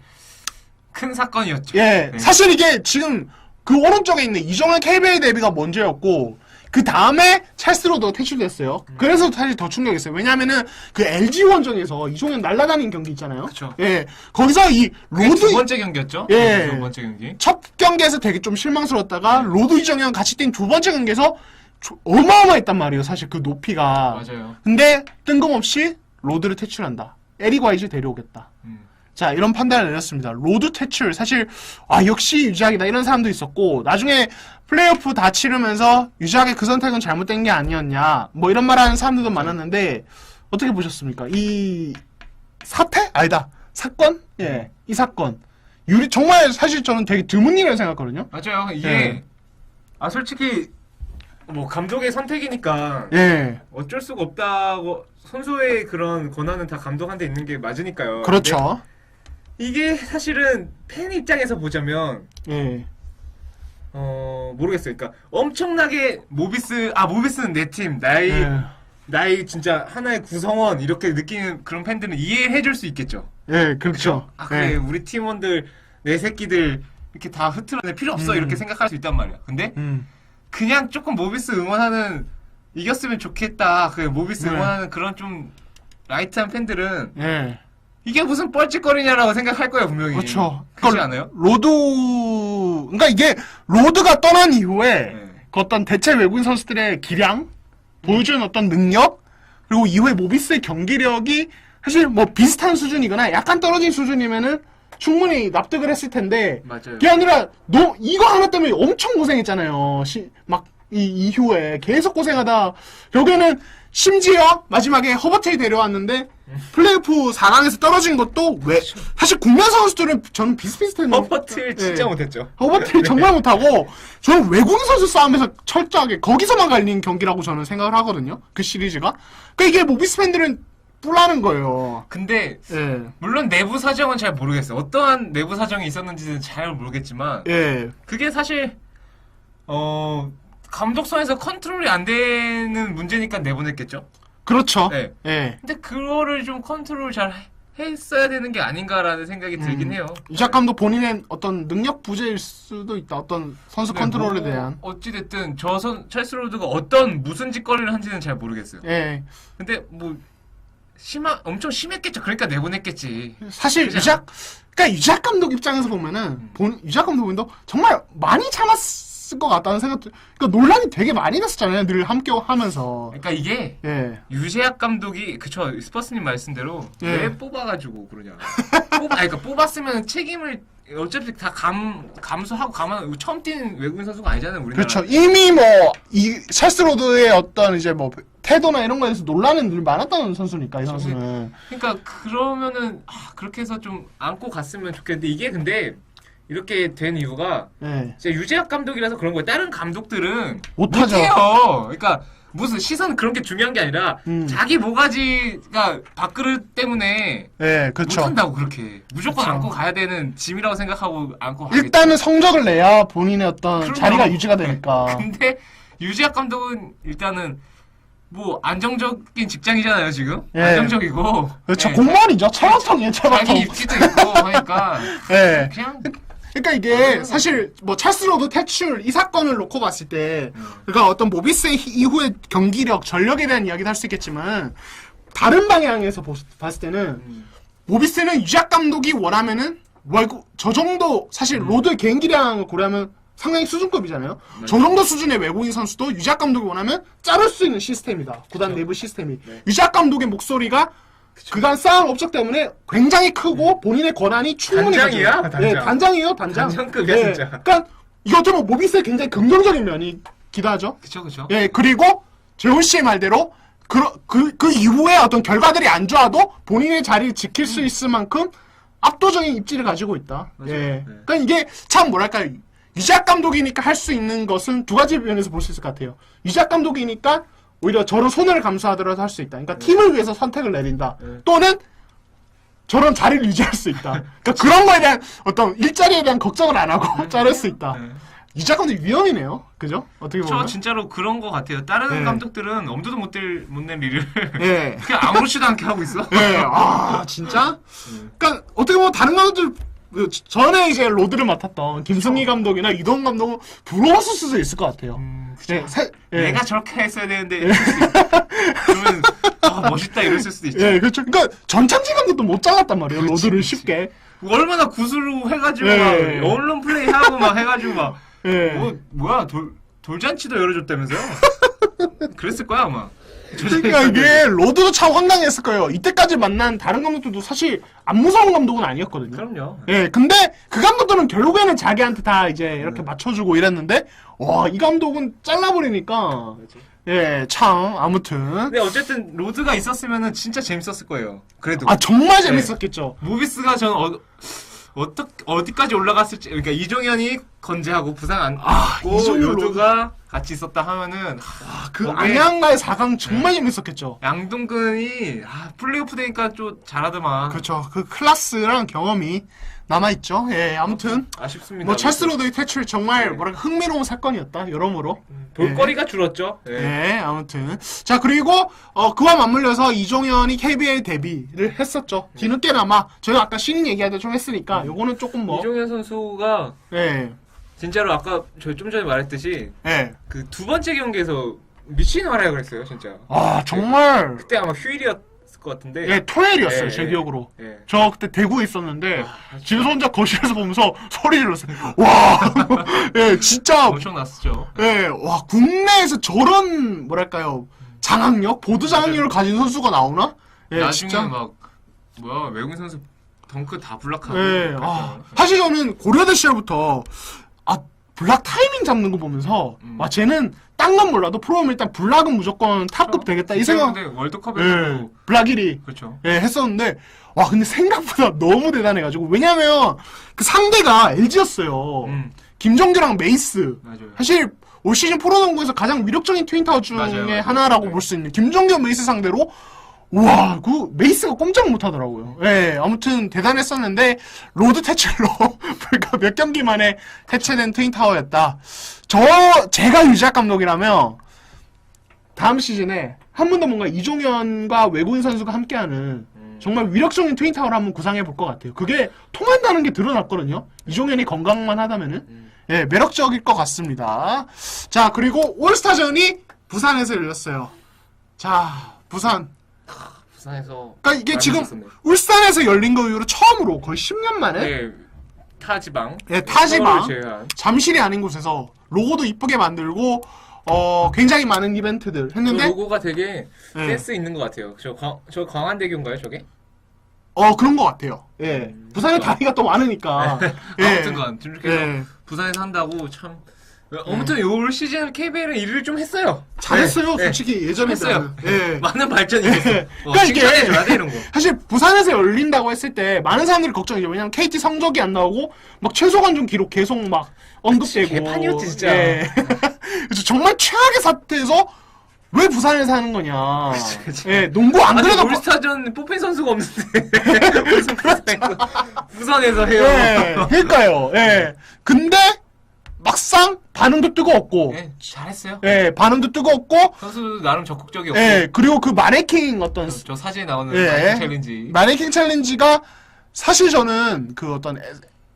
큰 사건이었죠. 예, 네. 사실 이게 지금 그 오른쪽에 있는 이정현 KBL 데뷔가 먼저였고, 그 다음에 찰스 로드가 퇴출됐어요. 그래서 사실 더 충격이었어요. 왜냐면은 그 LG 원정에서 이종현 날아다닌 경기 있잖아요. 그쵸. 예, 거기서 이 그게 로드 두 번째 경기였죠? 예. 두 번째 경기. 첫 경기에서 되게 좀 실망스러웠다가 로드 이정현 같이 뛴 두 번째 경기에서 어마어마했단 말이에요. 사실 그 높이가. 맞아요. 근데 뜬금없이 로드를 퇴출한다. 에릭 와이즈 데려오겠다. 자, 이런 판단을 내렸습니다. 로드 퇴출. 사실, 역시 유지하기다. 이런 사람도 있었고, 나중에 플레이오프 다 치르면서 유지하게 그 선택은 잘못된 게 아니었냐. 뭐 이런 말 하는 사람들도 많았는데, 어떻게 보셨습니까? 이 사태? 아니다. 사건? 예. 이 사건. 정말 사실 저는 되게 드문 일이라고 생각하거든요. 맞아요. 이게, 예. 솔직히, 뭐, 감독의 선택이니까, 예. 어쩔 수가 없다고, 선수의 그런 권한은 다 감독한테 있는 게 맞으니까요. 그렇죠. 근데 이게 사실은 팬 입장에서 보자면, 예. 모르겠어요. 그러니까 엄청나게 모비스는 내 팀, 예. 나의 진짜 하나의 구성원 이렇게 느끼는 그런 팬들은 이해해줄 수 있겠죠. 예, 그렇죠. 그래 예. 우리 팀원들 내 새끼들 이렇게 다 흐트러내 필요 없어 이렇게 생각할 수 있단 말이야. 근데 그냥 조금 모비스 응원하는 이겼으면 좋겠다. 그 모비스 네. 응원하는 그런 좀 라이트한 팬들은 예. 이게 무슨 뻘짓거리냐라고 생각할 거예요 분명히. 그렇죠. 그렇지 않아요? 그러니까 이게 로드가 떠난 이후에 네. 그 어떤 대체 외국인 선수들의 기량, 보여주는 어떤 능력, 그리고 이후에 모비스의 경기력이 사실 뭐 비슷한 수준이거나 약간 떨어진 수준이면은 충분히 납득을 했을 텐데 맞아요. 그게 아니라 너 이거 하나 때문에 엄청 고생했잖아요. 막 이 이후에 계속 고생하다 결국에는 심지어 마지막에 허버트를 데려왔는데 플레이오프 4강에서 떨어진 것도 왜 사실 국내 선수들은 저는 비슷비슷했는데 허버트를 진짜 못했죠. 허버트를 정말 못하고 저는 외국인 선수 싸움에서 철저하게 거기서만 갈린 경기라고 저는 생각을 하거든요. 그 시리즈가. 그러니까 이게 모비스 팬들은 뿔나는 거예요. 근데 예. 물론 내부 사정은 잘 모르겠어요. 어떠한 내부 사정이 있었는지는 잘 모르겠지만 예. 그게 사실 감독선에서 컨트롤이 안 되는 문제니까 내보냈겠죠. 그렇죠. 네. 예. 근데 그거를 좀 컨트롤 잘 했어야 되는 게 아닌가라는 생각이 들긴 해요. 이작 감독 본인의 어떤 능력 부재일 수도 있다. 어떤 선수 컨트롤에 대한. 어찌됐든 찰스 로드가 무슨 짓거리를 한지는 잘 모르겠어요. 예. 근데 뭐 엄청 심했겠죠. 그러니까 내보냈겠지. 사실 그렇지 그러니까 이작 감독 입장에서 보면은 이작 감독도 정말 많이 참았을 것 같다는 생각도. 그러니까 논란이 되게 많이 났었잖아요. 늘 함께 하면서. 그러니까 이게 예. 유재학 감독이 그쵸 스퍼스님 말씀대로 예. 왜 뽑아가지고 그러냐. 그러니까 뽑았으면 책임을 어차피 다 감수하고 처음 뛴 외국인 선수가 아니잖아요. 우리나라. 그렇죠. 이미 뭐 이 찰스 로드의 어떤 이제 뭐 태도나 이런 거에 대해서 논란은 늘 많았던 선수니까 이 선수는. 그러니까 그러면은 그렇게 해서 좀 안고 갔으면 좋겠는데 이게 근데 이렇게 된 이유가 예. 진짜 유재학 감독이라서 그런 거예요. 다른 감독들은 못하죠. 못해요. 그러니까 무슨 시선 그런 게 중요한 게 아니라 자기 모가지가 밥그릇 때문에 예, 그렇죠. 못한다고 그렇게 무조건 그쵸. 안고 가야 되는 짐이라고 생각하고 안고 가겠지. 일단은 성적을 내야 본인의 어떤 그럼요. 자리가 유지가 되니까. 근데 유재학 감독은 일단은 뭐 안정적인 직장이잖아요 지금. 예. 안정적이고. 그렇죠. 예. 공무원이죠. 철학통이에요, 철학통. 자기 입지도 있고 하니까 예. 그냥 그러니까 이게 사실 뭐 찰스 로드 퇴출 이 사건을 놓고 봤을 때 그러니까 어떤 모비스의 이후의 경기력, 전력에 대한 이야기도 할 수 있겠지만 다른 방향에서 봤을 때는 모비스는 유작 감독이 원하면은 저 정도 사실 로드의 개인기량을 고려하면 상당히 수준급이잖아요. 저 정도 수준의 외국인 선수도 유작 감독이 원하면 자를 수 있는 시스템이다. 구단 내부 시스템이. 유작 감독의 목소리가 그간 쌓은 업적 때문에 굉장히 크고 본인의 권한이 충분히 단장이야? 가지고- 단장. 네, 단장이에요, 단장. 단장급이야, 네, 진짜. 그러니까 이거 어쩌면 모비스의 굉장히 긍정적인 면이 기다하죠. 그쵸. 예, 그리고 재훈 씨의 말대로 그 이후에 어떤 결과들이 안 좋아도 본인의 자리를 지킬 수 있을 만큼 압도적인 입지를 가지고 있다. 맞아요. 예. 네. 그러니까 이게 참 뭐랄까 유지학 감독이니까 할 수 있는 것은 두 가지 면에서 볼 수 있을 것 같아요. 유지학 감독이니까 오히려 저런 손해를 감수하더라도 할 수 있다. 그러니까 팀을 위해서 선택을 내린다. 또는 저런 자리를 유지할 수 있다. 그러니까 그런 거에 대한 어떤 일자리에 대한 걱정을 안 하고 자를 수 있다. 유지학 감독 위험이네요. 그죠? 어떻게 저 보면. 진짜로 그런 거 같아요. 다른 네. 감독들은 엄두도 못낸 일을 예. 그냥 아무렇지도 않게 하고 있어. 예. 아, 진짜? 그러니까 어떻게 보면 다른 감독들 전에 이제 로드를 맡았던 김승희 감독이나 이동 감독은 부러웠을 수도 있을 것 같아요. 예, 내가 저렇게 했어야 되는데 이럴 수 있다. 그러면 멋있다 이랬을 수도 있죠. 예, 그렇죠. 그러니까 전창진 감독도 못 잘랐단 말이에요. 로드를 쉽게. 얼마나 구슬로 해가지고 예. 막 언론 플레이하고 막 해가지고 막 예. 뭐야 돌잔치도 열어줬다면서요? 그랬을 거야 아마. 그러니까 이게 로드도 참 황당했을 거예요. 이때까지 만난 다른 감독들도 사실 안 무서운 감독은 아니었거든요. 그럼요. 예, 근데 그 감독들은 결국에는 자기한테 다 이제 이렇게 맞춰주고 이랬는데, 와, 이 감독은 잘라버리니까, 예, 참, 아무튼. 근데 어쨌든 로드가 있었으면은 진짜 재밌었을 거예요. 그래도. 아, 정말 재밌었겠죠. 모비스가 전 어디까지 올라갔을지, 그러니까 이종현이 건재하고 부상 안 받고 이종현 로드가 같이 있었다 하면은 그 거기에 안양과의 4강 정말 재밌었겠죠. 양동근이 플레이오프 되니까 좀 잘하더만. 그렇죠. 그 클래스랑 경험이 남아있죠. 예, 아무튼. 아쉽습니다. 뭐, 찰스 로드의 퇴출 정말 뭐랄까 흥미로운 사건이었다. 여러모로. 볼거리가 줄었죠. 예. 네, 아무튼. 자, 그리고, 그와 맞물려서 이종현이 KBL 데뷔를 했었죠. 뒤늦게나마, 저희가 아까 신인 얘기할 때 좀 했으니까, 요거는 조금 뭐. 이종현 선수가 예, 진짜로 아까 저희 좀 전에 말했듯이 예. 그 두 번째 경기에서 미친 활약을 했어요, 진짜. 아, 정말. 그때 아마 휴일이었을 것 같은데. 예, 토요일이었어요, 예, 제 예. 기억으로. 예. 저 그때 대구에 있었는데, 집에서 혼자 거실에서 보면서 소리 질렀어요. 와! 예, 진짜. 엄청 났었죠. 예, 와, 국내에서 저런, 뭐랄까요. 장악력? 보드 장악력을 가진 선수가 나오나? 예, 나중에 진짜. 막 뭐야 외국인 선수 덩크 다 블락하고. 예, 사실 저는 고려대 시절부터 블락 타이밍 잡는 거 보면서 쟤는 딴 건 몰라도 프로면 일단 블락은 무조건 탑급 되겠다 이 생각. 근데 월드컵에서도 예, 블락 1위 그렇죠. 예, 했었는데 와 근데 생각보다 너무 대단해가지고 왜냐면 그 상대가 LG였어요. 김정규랑 메이스. 맞아요. 사실 올 시즌 프로농구에서 가장 위력적인 트윈타워 중에 맞아요. 하나라고 네. 볼 수 있는 김정규 메이스 상대로 와, 그 메이스가 꼼짝 못 하더라고요. 예, 아무튼 대단했었는데 로드 퇴출로 불과 몇 경기 만에 해체된 트윈타워였다. 제가 유지학 감독이라면 다음 시즌에 한 번 더 뭔가 이종현과 외국인 선수가 함께하는 정말 위력적인 트윈타워를 한번 구상해 볼 것 같아요. 그게 통한다는 게 드러났거든요. 이종현이 건강만 하다면은 예, 매력적일 것 같습니다. 자, 그리고 올스타전이 부산에서 열렸어요. 자, 부산에서 그러니까 이게 지금 있었네요. 울산에서 열린 거 이후로 처음으로 거의 10년 만에 네, 타지방. 예, 타지방. 서울을 제외한. 잠실이 아닌 곳에서 로고도 이쁘게 만들고 굉장히 많은 이벤트들 그 했는데 로고가 되게 네. 센스 있는 것 같아요. 저 광안대교인가요, 저게? 그런 것 같아요. 예. 부산에 다리가 또 많으니까. 예. 아무튼간 준비해서 예. 부산에서 한다고 참. 아무튼 올 시즌 KBL은 일을 좀 했어요. 잘했어요, 네. 솔직히 예전에 했어요. 예. 많은 발전이 있었어. 그러니까 이게 칭찬해줘야 돼 이런 거. 사실 부산에서 열린다고 했을 때 많은 사람들이 걱정이죠. 왜냐면 KT 성적이 안 나오고 막 최소 관중 기록 계속 막 언급되고. 개판이었지 진짜. 예. 그래서 정말 최악의 사태에서 왜 부산에서 하는 거냐. 그치. 예, 농구 안 아니 그래도 올스타전 뽑힌 선수가 없는데 무슨 부산에서 해요. 예, 그러니까요. 예. 근데 막상 반응도 뜨거웠고. 네, 잘했어요. 예, 반응도 뜨거웠고. 선수 나름 적극적이었고. 예, 그리고 그 마네킹 어떤 저 사진에 나오는 예. 마이킹 챌린지. 마네킹 챌린지가 사실 저는 그 어떤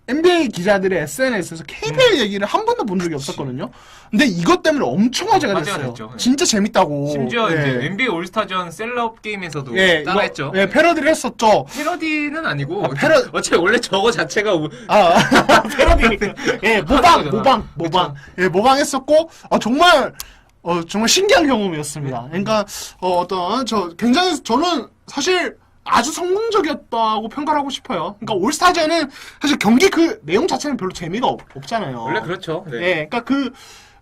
NBA 기자들의 SNS에서 KBL 얘기를 한 번도 본 적이 없었거든요. 근데 이것 때문에 엄청 화제가 화제가 됐어요. 됐죠. 진짜 재밌다고. 심지어 예. 이제 NBA 올스타전 셀럽 게임에서도 예, 따라했죠. 예, 패러디를 했었죠. 패러디는 아니고 패러- 어차피 원래 저거 자체가 패러디니까. 예, 모방. 예, 모방했었고, 정말, 정말 신기한 경험이었습니다. 그러니까, 굉장히, 저는 사실 아주 성공적이었다고 평가를 하고 싶어요. 그러니까 올스타전은 사실 경기 그 내용 자체는 별로 재미가 없잖아요. 원래 그렇죠. 네. 예, 그러니까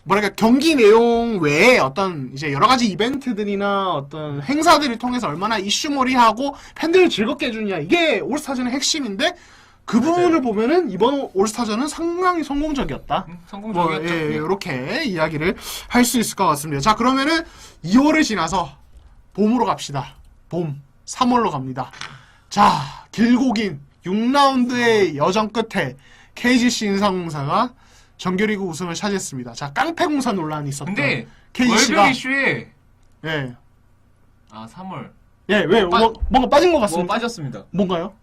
뭐랄까 경기 내용 외에 어떤 이제 여러 가지 이벤트들이나 어떤 행사들을 통해서 얼마나 이슈몰이하고 팬들을 즐겁게 해주냐 이게 올스타전의 핵심인데 그 부분을 보면은 이번 올스타전은 상당히 성공적이었다. 성공적이었죠. 예, 이렇게 이야기를 할 수 있을 것 같습니다. 자, 그러면은 2월을 지나서 봄으로 갑시다. 봄 3월로 갑니다. 자, 길고 긴 6라운드의 여정 끝에 KGC 인삼공사가 정규리그 우승을 차지했습니다. 자, 깡패공사 논란이 있었던 근데 KGC가 월별 이슈에 예, 3월 예, 왜 뭔가 빠진 것 같습니다. 빠졌습니다. 뭔가요?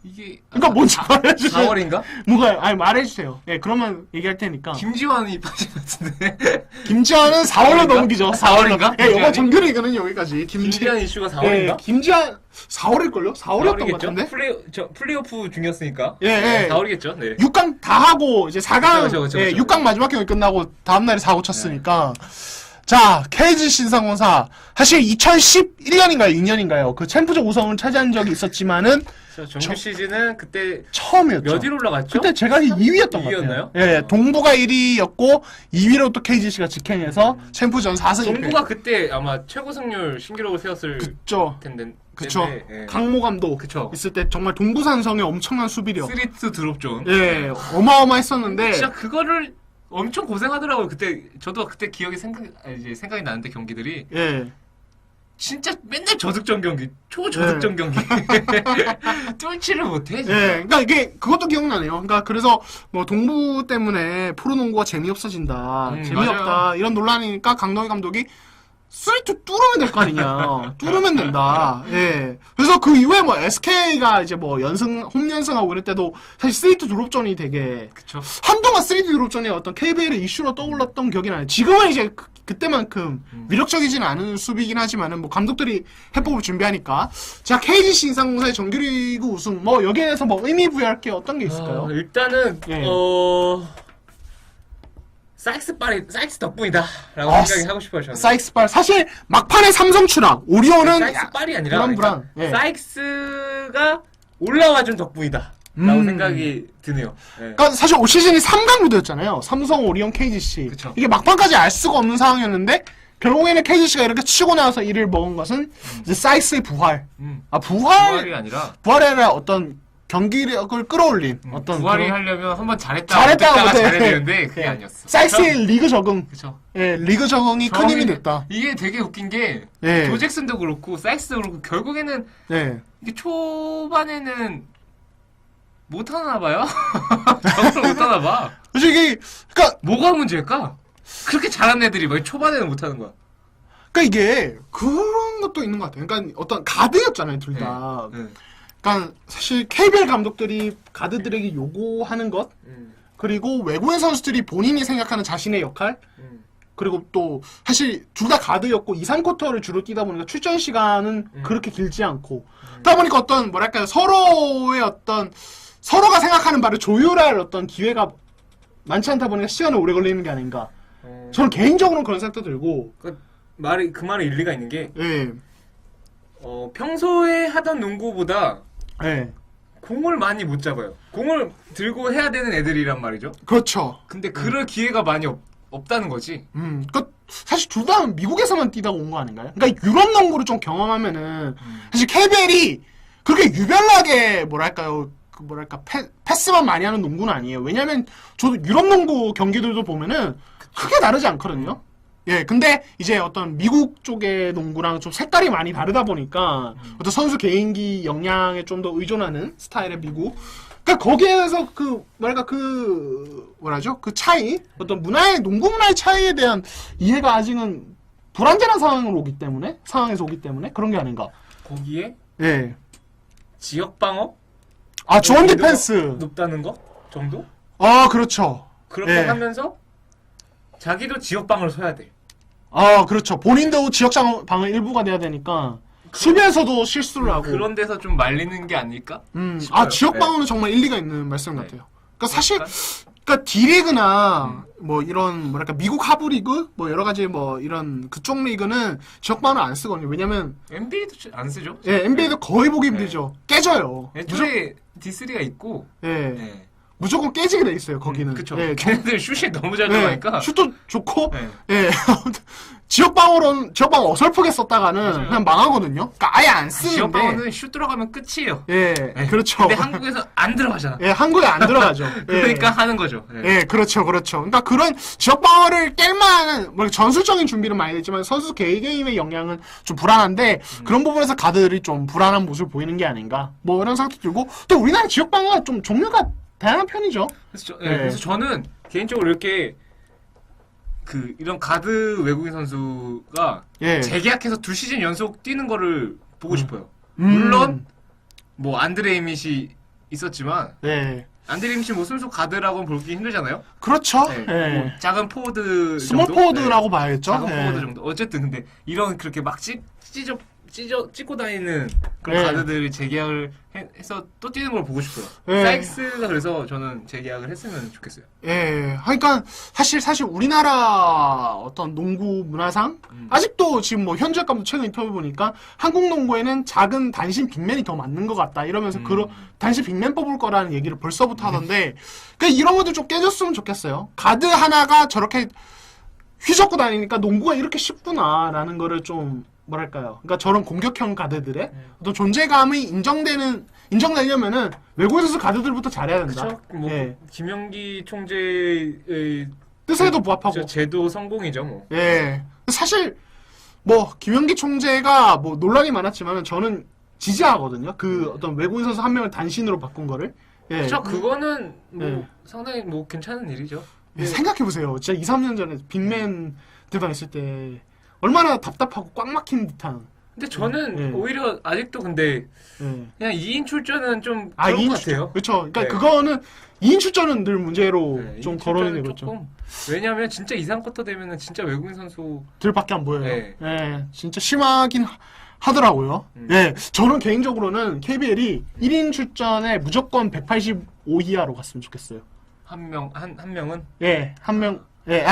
이게 그러니까 뭔지 말해주세요. 4월인가? 뭔가요? 아니 말해주세요. 예, 그러면 얘기할 테니까. 김지환이 빠진 것 같은데. 김지환은 4월로 넘기죠. 4월인가? 예, 이번 정규리그는 여기까지. 김지환 이슈가 예, 4월인가? 김지환 4월일걸요? 4월이었던 것 같은데? 플레이오프 중이었으니까. 예, 예. 4월이겠죠. 네. 6강 6강 다 하고 이제 4강, 그쵸. 예, 6강 마지막 경기 끝나고 다음날에 사고 쳤으니까. 자, KG 신상공사 사실 2011년인가요? 6년인가요? 그 챔프전 우승을 차지한 적이 있었지만은 정규 시즌은 그때 처음이었죠. 몇 위로 올라갔죠? 그때 제가 2위였던 것 같아요. 2위였나요? 예, 동부가 1위였고 2위로 또 KGC가 직행해서 챔프전 4승 1패. 동부가 그때 아마 최고 승률 신기록을 세웠을 그쵸. 텐데. 그쵸. 예. 강모 감독 그쵸. 있을 때 정말 동부산성의 엄청난 수비력. 3투 드롭존. 예, 어마어마했었는데. 진짜 그거를 엄청 고생하더라고요. 그때 저도 그때 생각이 나는데 경기들이 예. 진짜 맨날 저득점 경기, 초저득점 경기 뚫지를 못해. 진짜. 예, 그러니까 이게 그것도 기억나네요. 그러니까 그래서 뭐 동부 때문에 프로농구가 재미없어진다, 재미없다 맞아요. 이런 논란이니까 강동희 감독이 3-2 뚫으면 될 거 아니냐, 뚫으면 된다. 예, 그래서 그 이후에 뭐 SK가 이제 뭐 홈 연승하고 이럴 때도 사실 3-2 드롭전이 되게 그쵸. 한동안 3D 드롭전이 어떤 KBL의 이슈로 떠올랐던 기억이 나요. 지금은 이제 그때만큼 위력적이진 않은 수비긴 하지만은 뭐 감독들이 해법을 준비하니까. 자, KGC 인삼공사의 정규리그 우승 뭐 여기에 대해서 뭐 의미 부여할 게 어떤 게 있을까요? 일단은 예. 사이크스 덕분이다라고 생각이 하고 싶어요. 저는. 사이크스발 사실 막판에 삼성 추락 오리온은 사이크스빨이 아니라 불안불안. 예. 사이크스가 올라와준 덕분이다. 라고 생각이 드네요. 예. 그러니까 사실 올 시즌이 3강 구도였잖아요. 삼성, 오리온, KGC. 그쵸. 이게 막판까지 알 수가 없는 상황이었는데 결국에는 KGC가 이렇게 치고 나서 이를 먹은 것은 이제 사이크스의 부활. 부활이 아니라 부활이 아니라 어떤 경기력을 끌어올린 어떤 부활이 그런- 하려면 한번 잘했다 잘했다가 잘해야 못해. 되는데 그게 예. 아니었어. 사이스의 리그 적응. 그쵸. 예, 리그 적응이 큰 힘이 됐다. 이게 되게 웃긴 게 예. 조 잭슨도 그렇고 사이크스도 그렇고 결국에는 예. 이게 초반에는 못하나 봐요. 적응을 못하나 봐. 그래서 이게 그러니까 뭐가 문제일까? 그렇게 잘하는 애들이 왜 초반에는 못하는 거야? 이게 그런 것도 있는 것 같아요. 그러니까 어떤 가드였잖아요, 둘 다. 네. 그러니까 사실 KBL 감독들이 가드들에게 요구하는 것 그리고 외국인 선수들이 본인이 생각하는 자신의 역할 그리고 또 사실 둘 다 가드였고 2, 3쿼터를 주로 뛰다 보니까 출전 시간은 그렇게 길지 않고 그러다 보니까 어떤 뭐랄까요 서로의 어떤 서로가 생각하는 바를 조율할 어떤 기회가 많지 않다 보니까 시간이 오래 걸리는 게 아닌가. 저는 개인적으로는 그런 생각도 들고. 그 말에 일리가 있는 게 예. 평소에 하던 농구보다 예. 공을 많이 못 잡아요. 공을 들고 해야 되는 애들이란 말이죠. 그렇죠. 근데 그럴 기회가 많이 없다는 거지. 그 사실 둘 다 미국에서만 뛰다가 온 거 아닌가요? 그러니까 유럽 농구를 좀 경험하면은 사실 KBL이 그렇게 유별나게 뭐랄까요? 그 뭐랄까 패스만 많이 하는 농구는 아니에요. 왜냐면 저도 유럽 농구 경기들도 보면은 크게 다르지 않거든요. 예, 근데 이제 어떤 미국 쪽의 농구랑 좀 색깔이 많이 다르다 보니까 어떤 선수 개인기 역량에 좀 더 의존하는 스타일의 미국. 그러니까 거기에서 그 차이, 어떤 농구 문화의 차이에 대한 이해가 아직은 불완전한 상황에서 오기 때문에 그런 게 아닌가. 거기에 예. 지역 방어? 조언 디펜스. 높다는 거 정도? 그렇죠. 그렇게 예. 하면서 자기도 지역 방어를 서야 돼. 그렇죠. 본인도 지역 방어 일부가 돼야 되니까 수비에서도 실수를 하고. 그런 데서 좀 말리는 게 아닐까? 지역 방어는 정말 일리가 있는 말씀 같아요. 그러니까 사실 그러니까 D리그나 뭐 이런 뭐랄까 미국 하부 리그 뭐 여러 가지 뭐 이런 그쪽 리그는 지역 방어를 안 쓰거든요. 왜냐면 NBA도 안 쓰죠. 예, NBA도 거의 보기 힘들죠. 깨져요. 애초에 D3가 있고 예. 무조건 깨지게 돼 있어요. 거기는. 그쵸. 예, 걔네들 슛이 너무 잘 네, 들어가니까. 슛도 좋고, 네. 예. 지역방어로는, 지역방어 어설프게 썼다가는 맞아요. 그냥 망하거든요. 그러니까 아예 안 쓰는데. 지역방어는 슛 들어가면 끝이에요. 예, 네. 그렇죠. 근데 한국에서 안 들어가잖아. 예, 한국에 안 들어가죠. 예. 그러니까 하는 거죠. 네. 예, 그렇죠, 그렇죠. 그러니까 그런 지역방어를 깰 만한, 뭐, 전술적인 준비는 많이 됐지만 선수 개개인의 역량은 좀 불안한데, 그런 부분에서 가드들이 좀 불안한 모습을 보이는 게 아닌가. 뭐, 이런 생각도 들고, 또 우리나라 지역방어가 좀 종류가 다양한 편이죠. 그래서 저는 개인적으로 이렇게 이런 가드 외국인 선수가 예. 재계약해서 2시즌 연속 뛰는 거를 보고 싶어요. 음. 물론 뭐 안드레 이밋이 있었지만 예. 안드레 이밋이 뭐 순수 가드라고는 보기 힘들잖아요. 그렇죠. 네. 예. 뭐 작은 포워드 스몰 정도? 포워드라고 네. 봐야겠죠. 작은 예. 포워드 정도. 어쨌든 근데 이런 그렇게 막 찍고 다니는 그런 네. 가드들이 재계약을 해서 또 뛰는 걸 보고 싶어요. 네. 사이크스가 그래서 저는 재계약을 했으면 좋겠어요. 예. 그러니까 사실 우리나라 어떤 농구 문화상 아직도 지금 뭐 현주혁 감독 최근 인터뷰 보니까 한국 농구에는 작은 단신 빅맨이 더 맞는 것 같다 이러면서 그런 단신 빅맨 뽑을 거라는 얘기를 벌써부터 하던데 그러니까 이런 것도 좀 깨졌으면 좋겠어요. 가드 하나가 저렇게 휘젓고 다니니까 농구가 이렇게 쉽구나라는 거를 좀 뭐랄까요. 그러니까 저런 공격형 가드들의 어떤 존재감이 인정되려면은 외국인 선수 가드들부터 잘해야 된다. 그렇죠. 뭐 예. 김영기 총재의 뜻에도 부합하고. 저 제도 성공이죠, 뭐. 예. 사실 뭐 김영기 총재가 뭐 논란이 많았지만 저는 지지하거든요. 그 어떤 외국인 선수 한 명을 단신으로 바꾼 거를. 예. 그렇죠. 그거는 뭐 예. 상당히 뭐 괜찮은 일이죠. 예, 생각해보세요. 진짜 2, 3년 전에 빅맨 대단했을 때 얼마나 답답하고 꽉 막힌 듯한. 근데 저는 예. 오히려 아직도 근데 예. 그냥 2인 출전은 좀 아, 그런 2인 것 출전. 같아요. 그렇죠. 그러니까 네. 그거는 2인 출전은 늘 문제로 네, 좀 2인 거론이 출전은 되고 있죠. 조금 왜냐면 진짜 2, 3쿼터 되면은 진짜 외국인 선수 들밖에 안 보여요. 네. 예. 진짜 심하긴 하더라고요. 예. 저는 개인적으로는 KBL이 1인 출전에 무조건 185 이하로 갔으면 좋겠어요. 한 명은 예, 한 명, 예,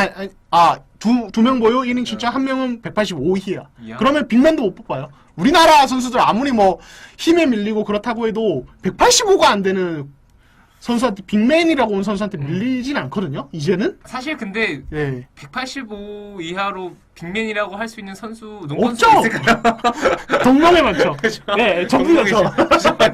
두 명 보유 1인 출전, 한 명은 185 이하. 이하? 그러면 빅맨도 못 뽑아요. 우리나라 선수들 아무리 뭐 힘에 밀리고 그렇다고 해도 185가 안 되는 선수한테 빅맨이라고 온 선수한테 밀리진 않거든요. 이제는. 사실 근데 예. 185 이하로 빅맨이라고 할 수 있는 선수 농구 없죠. 선수 있을까요? 동명에 맞죠. 그죠? 예, 전부 죠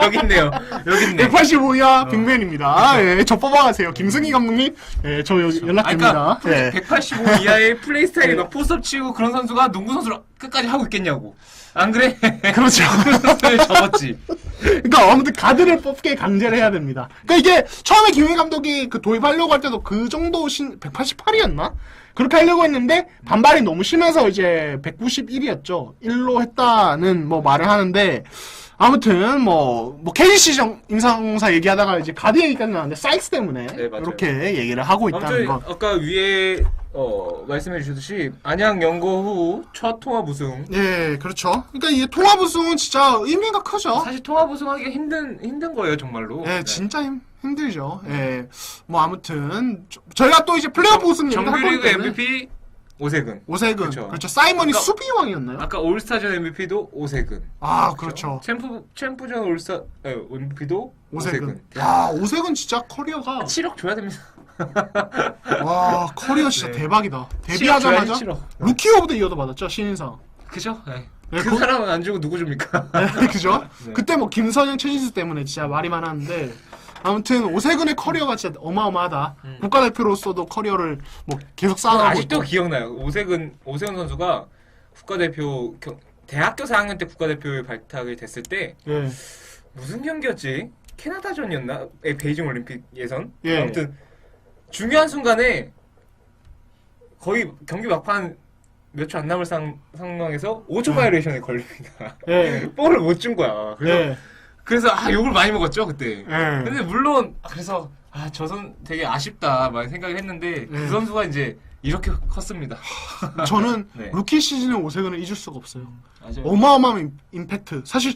여기 있네요. 여기 있네. 185 이하 빅맨입니다. 예, 저 뽑아가세요. 김승희 감독님. 예, 저 여기 연락됩니다. 그러니까 예. 185 이하의 플레이 스타일이 막 포스업 치고 그런 선수가 농구 선수를 끝까지 하고 있겠냐고. 안 그래? 그렇죠. 선수를 접었지. 그러니까 아무튼 가드를 뽑게 강제를 해야 됩니다. 그러니까 이게 처음에 김용희 감독이 그 도입하려고 할 때도 그 정도 188이었나? 그렇게 하려고 했는데 반발이 너무 심해서 이제 191이었죠. 1로 했다는 뭐 말을 하는데 아무튼 뭐 KGC 임상공사 얘기하다가 이제 가드 얘기까지 나왔는데 사이크스 때문에 네, 맞아요. 이렇게 얘기를 하고 있다는 아무튼 건. 아까 위에 말씀해 주셨듯이 안양 연고 후 첫 통합 우승. 예, 그렇죠. 그러니까 이 통합 우승은 진짜 의미가 크죠. 사실 통합 우승하기가 힘든 거예요, 정말로. 예, 네. 진짜 힘들죠. 예. 뭐 아무튼 저희가 또 이제 플레이오프 우승 얘기할 정규리그 거기 때문에 MVP 오세근. 오세근. 그쵸. 그렇죠. 사이먼이 아까- 수비왕이었나요? 아까 올스타전 MVP도 오세근. 아, 그렇죠. 챔프전 MVP도 오세근. 오세근. 야, 오세근 진짜 커리어가 7억 줘야 됩니다. 와, 커리어 진짜 네. 대박이다. 7억 데뷔하자마자 줘야지, 7억. 루키 오브 더 이어도 받았죠, 신인상. 그죠? 네. 네, 그 사람은 안 주고 누구 줍니까? 그죠? 네. 그때 뭐 김선영, 최진수 때문에 진짜 말이 많았는데 아무튼 오세근의 커리어가 진짜 어마어마하다. 국가대표로서도 커리어를 뭐 계속 쌓아가고 아직도 있고. 기억나요. 오세근 선수가 국가대표 대학교 4학년 때 국가대표에 발탁이 됐을 때 예. 무슨 경기였지? 캐나다전이었나? 베이징 올림픽 예선? 예. 아무튼 중요한 순간에 거의 경기 막판 몇 초 안 남을 상황에서 5초 바이올레이션에 걸립니다. 예. 볼을 못 준 거야. 예. 그래서 욕을 많이 먹었죠 그때. 예. 근데 물론 그래서 저 선 되게 아쉽다 막 생각을 했는데 그 선수가 이제 이렇게 컸습니다. 저는 네. 루키 시즌에 오세근을 잊을 수가 없어요. 맞아요. 어마어마한 임팩트. 사실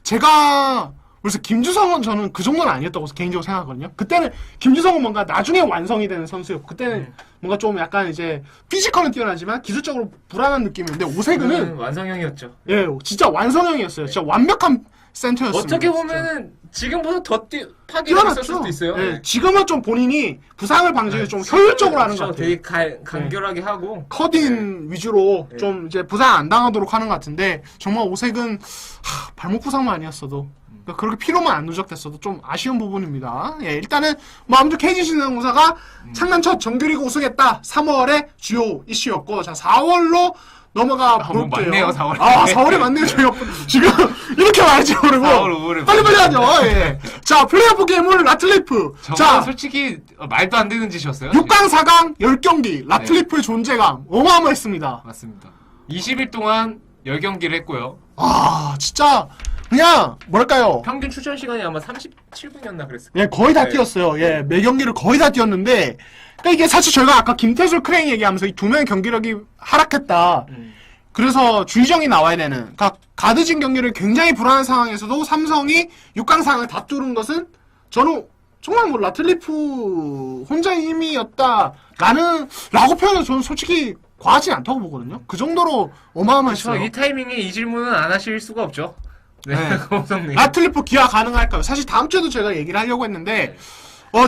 제가 그래서 김주성은 저는 그 정도는 아니었다고 개인적으로 생각하거든요. 그때는 김주성은 뭔가 나중에 완성이 되는 선수였고 그때는 뭔가 좀 약간 이제 피지컬은 뛰어나지만 기술적으로 불안한 느낌이었는데 오세근은 완성형이었죠. 예 진짜 완성형이었어요. 진짜 완벽한 센터였습니다. 어떻게 보면은 지금보다 더 파괴가 있었을 수도 있어요. 예, 네. 지금은 좀 본인이 부상을 방지를 좀 효율적으로 하는 것 같아요. 되게 간결하게 하고 커딩 위주로 네. 좀 이제 부상 안 당하도록 하는 것 같은데 정말 오색은 발목 부상만 아니었어도 그러니까 그렇게 피로만 안 누적됐어도 좀 아쉬운 부분입니다. 예, 일단은 뭐 아무튼 KG 신흥공사가 창단 첫 정규리그 우승했다. 3월에 주요 이슈였고 자 4월로 넘어가 뭐 볼게요. 맞네요, 4월에. 4월에 맞네요. 저희가 지금 이렇게 말할지 모르고 4월, 5월에 빨리빨리 하죠. 예. 자 플레이오프 게임을 라틀리프 저건 자 솔직히 말도 안 되는 짓이었어요. 6강 4강 10경기 라틀리프의 존재감 어마어마했습니다. 맞습니다. 20일 동안 10경기를 했고요. 진짜 그냥 뭐랄까요? 평균 출전 시간이 아마 37분이었나 그랬을 예, 거의 다 네. 뛰었어요. 예, 매 경기를 거의 다 뛰었는데 그러니까 이게 사실 저희가 아까 김태술 크랭 얘기하면서 이 두 명의 경기력이 하락했다. 그래서 주의정이 나와야 되는 그러니까 가드진 경기를 굉장히 불안한 상황에서도 삼성이 6강 상황을 다 뚫은 것은 저는 정말 뭐 라틀리프 혼자의 힘이었다라고 표현해서 저는 솔직히 과하지 않다고 보거든요. 그 정도로 어마어마했어요. 이 타이밍에 이 질문은 안 하실 수가 없죠. 네, 네. 고성님. 라틀리프 기아 가능할까요? 사실 다음 주에도 제가 얘기를 하려고 했는데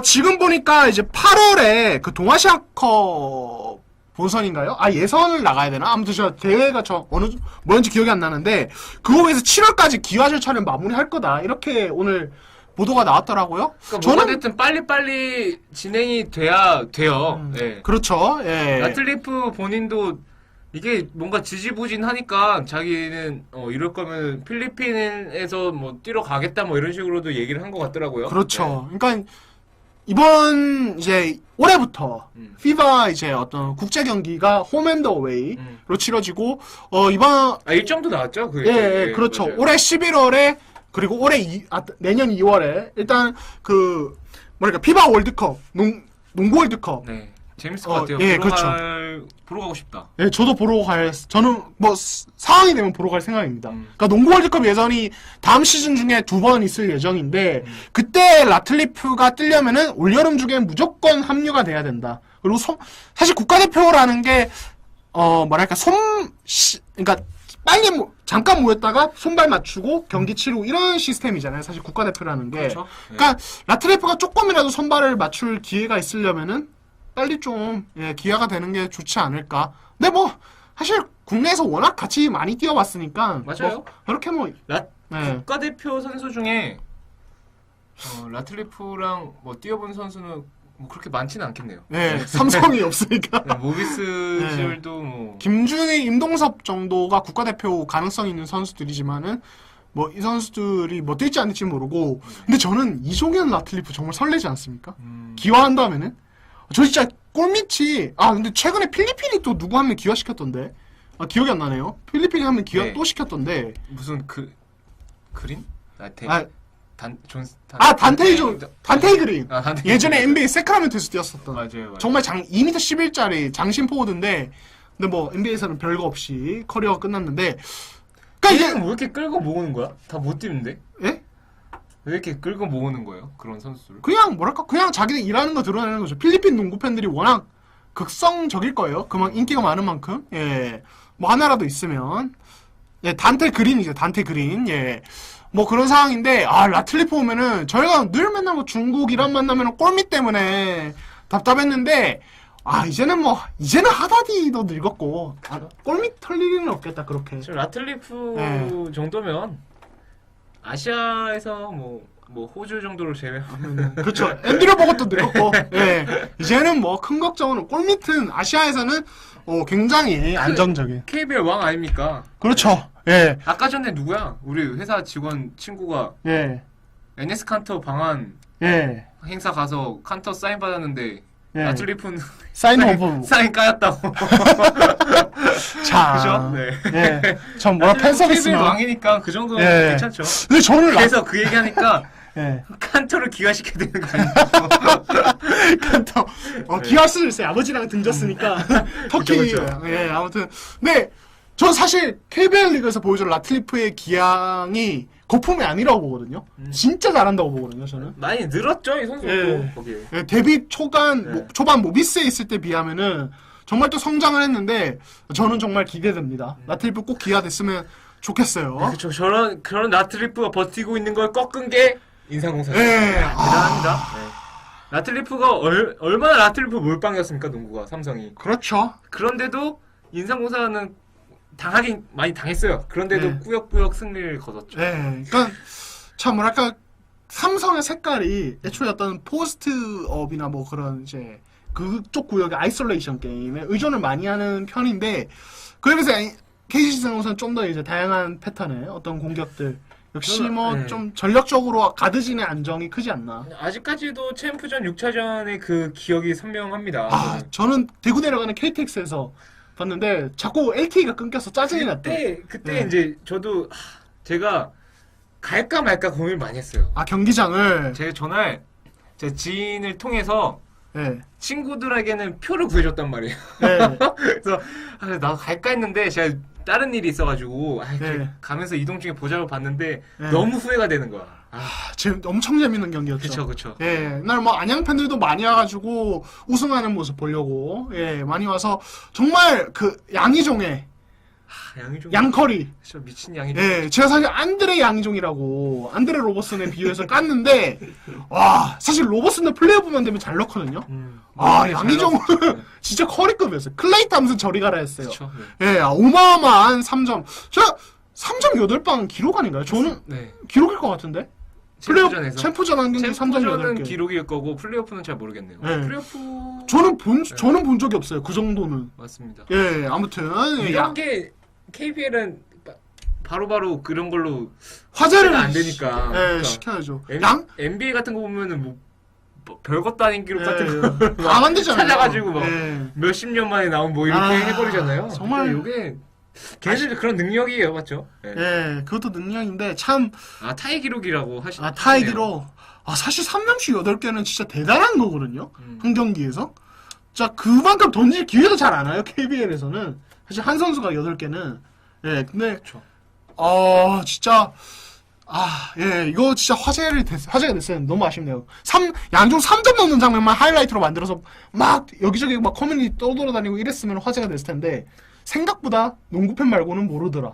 지금 보니까 이제 8월에 그 동아시아컵 본선인가요? 예선을 나가야 되나? 아무튼 저 대회가 뭐였는지 기억이 안 나는데 그거 위해서 7월까지 기아절 촬영 마무리할 거다. 이렇게 오늘 보도가 나왔더라고요. 그러니까 뭐가 됐든 빨리빨리 진행이 돼야 돼요. 네. 그렇죠. 예. 라틀리프 본인도 이게 뭔가 지지부진하니까 자기는 이럴 거면 필리핀에서 뭐 뛰러 가겠다 뭐 이런 식으로도 얘기를 한 것 같더라고요. 그렇죠. 그러니까 이번 이제 올해부터 피바 이제 어떤 국제 경기가 홈앤더웨이로 치러지고 이번 일정도 나왔죠. 예, 그렇죠. 맞아요. 올해 11월에 그리고 내년 2월에 일단 그 뭐랄까 피바 월드컵 농구 월드컵 네. 재밌을 것 같아요. 예, 보러 가고 싶다. 예, 저도 저는 뭐 상황이 되면 보러 갈 생각입니다. 그러니까 농구 월드컵 예선이 다음 시즌 중에 2번 있을 예정인데 그때 라틀리프가 뜨려면은 올여름 중에 무조건 합류가 돼야 된다. 그리고 사실 국가대표라는 게 뭐랄까 그러니까 빨리 잠깐 모였다가 손발 맞추고 경기 치르고 이런 시스템이잖아요. 사실 국가대표라는 게. 그렇죠. 그러니까 라틀리프가 조금이라도 손발을 맞출 기회가 있으려면은 빨리 좀 기회가 되는 게 좋지 않을까. 근데 뭐 사실 국내에서 워낙 같이 많이 뛰어봤으니까 맞아요. 뭐 그렇게 뭐 국가대표 선수 중에 라틀리프랑 뭐 뛰어본 선수는 뭐 그렇게 많지는 않겠네요. 삼성이 없으니까. 모비스 시절도 뭐 김준희, 임동섭 정도가 국가대표 가능성 있는 선수들이지만은 뭐 이 선수들이 뭐 뛸지 안 뛸지 모르고 근데 저는 이종현 라틀리프 정말 설레지 않습니까? 기화한다면은 저 진짜 꼴밑이 근데 최근에 필리핀이 또 누구 한 명 기화시켰던데 기억이 안 나네요. 필리핀이 한 명 기화 네. 또 시켰던데 무슨 그린? 단테이 그린 단테이 예전에 그린. NBA 세크라멘토에서 뛰었었던 맞아요. 정말 2m 11짜리 장신 포워드인데 근데 뭐 NBA에서는 별거 없이 커리어가 끝났는데 그러니까 얘는 왜 이렇게 끌고 모으는 거야? 다 못 뛰는데? 예? 왜 이렇게 끌고 모으는 거예요? 그런 선수를? 그냥 뭐랄까 그냥 자기들 일하는 거 드러내는 거죠. 필리핀 농구 팬들이 워낙 극성적일 거예요. 그만 인기가 많은 만큼 뭐 하나라도 있으면 단테 그린이죠. 단테 그린 뭐 그런 상황인데 라틀리프 오면은 저희가 늘 맨날 뭐 중국 이란 만나면은 골밑 때문에 답답했는데 이제는 하다디도 늙었고 골밑 털 일은 없겠다 그렇게. 라틀리프 정도면 아시아에서 뭐 호주 정도로 제외하면 그렇죠. 앤드류 보고도 늙었고 이제는 뭐 큰 걱정은 골밑은 아시아에서는 굉장히 안정적인 KBL 왕 아닙니까? 그렇죠. 아까 전에 누구야? 우리 회사 직원 친구가 NS 칸터 방한 행사 가서 칸터 사인 받았는데 라틀리프는 사인 오브 사인 까였다고. 자, 그죠? 전 뭐라 팬 KBL 서비스나 왕이니까 그 정도는 괜찮죠. 근데 저는 그래서 그 얘기하니까 칸터를 기화시켜야 되는 거 아니에요? 칸터 기할 수도 있어요. 아버지랑 등졌으니까 터키. 그쵸. 아무튼 전 사실 KBL 리그에서 보여준 라틀리프의 기량이 거품이 아니라고 보거든요. 진짜 잘한다고 보거든요. 저는 많이 늘었죠 이 선수도 거기에. 데뷔 초반 모비스에 있을 때 비하면은 정말 또 성장을 했는데 저는 정말 기대됩니다. 라틀리프 꼭 기아 됐으면 좋겠어요. 그렇죠. 그런 라틀리프가 버티고 있는 걸 꺾은 게 인상공사죠. 예. 대단합니다. 네. 라틀리프가 얼마나 라틀리프 몰빵이었습니까, 농구가 삼성이. 그렇죠. 그런데도 인상공사는 당하긴 많이 당했어요. 그런데도 네. 꾸역꾸역 승리를 거뒀죠. 예. 그러니까 참 뭐랄까 삼성의 색깔이 애초에 어떤 포스트업이나 뭐 그런 이제 그쪽 구역의 아이솔레이션 게임에 의존을 많이 하는 편인데 그에 비해서 KGC 상공사는 좀 더 이제 다양한 패턴의 어떤 공격들 역시 뭐 네. 좀 전력적으로 가드진의 안정이 크지 않나. 아직까지도 챔프전 6차전의 그 기억이 선명합니다. 아 저는 대구 내려가는 KTX에서 봤는데 자꾸 LTE가 끊겨서 짜증이 났대. 그때 네. 이제 저도 제가 갈까 말까 고민을 많이 했어요. 아 경기장을. 제가 전날 제 지인을 통해서 예. 친구들에게는 표를 구해줬단 말이에요. 예. 그래서 나 갈까 했는데 제가 다른 일이 있어가지고 네. 가면서 이동 중에 보자고 봤는데 네. 너무 후회가 되는 거야. 엄청 재밌는 경기였죠. 그쵸. 예, 그날 뭐 안양 팬들도 많이 와가지고 우승하는 모습 보려고 많이 와서 정말 그 양희종의 양이종 양커리. 진짜 미친 양이종. 예, 제가 사실 안드레 양희종이라고 안드레 로버슨에 비유해서 깠는데 와 사실 로버슨도 플레이오프만 되면 잘 넣거든요. 양희종은 진짜 커리급이었어요. 클레이트 하면서 저리 가라 했어요. 그쵸. 예, 어마어마한 3점. 제가 3점 8방 기록 아닌가요? 저는 네. 기록일 것 같은데. 챔프전에서 챔프전 한 경기 3점 챔프전은 8개. 기록일 거고 플레이오프는 잘 모르겠네요. 네. 플레이오프 저는 본 적이 없어요. 그 정도는. 맞습니다. 예, 아무튼 이런 게 KBL은 바로바로 그런 걸로 화제를 안 되니까. 예, 그러니까 시켜야죠. NBA 같은 거 보면은 뭐 별것도 아닌 기록 같은 거 다 만들잖아요. 찾아가지고 막 예. 몇십 년 만에 나온 뭐 이렇게 해버리잖아요. 정말 이게 걔네들 그런 능력이에요, 맞죠? 네. 예, 그것도 능력인데 참 타이 기록이라고 하시네요. 타이 기록. 사실 3점씩 8개는 진짜 대단한 거거든요. 한 경기에서. 자, 그만큼 던질 기회도 잘 안 와요. KBL에서는. 사실 한 선수가 8개는. 예, 근데 그쵸. 진짜 이거 진짜 화제가 됐어요. 너무 아쉽네요. 양종 3점 넣는 장면만 하이라이트로 만들어서 막 여기저기 막 커뮤니티 떠돌아다니고 이랬으면 화제가 됐을 텐데 생각보다 농구팬 말고는 모르더라.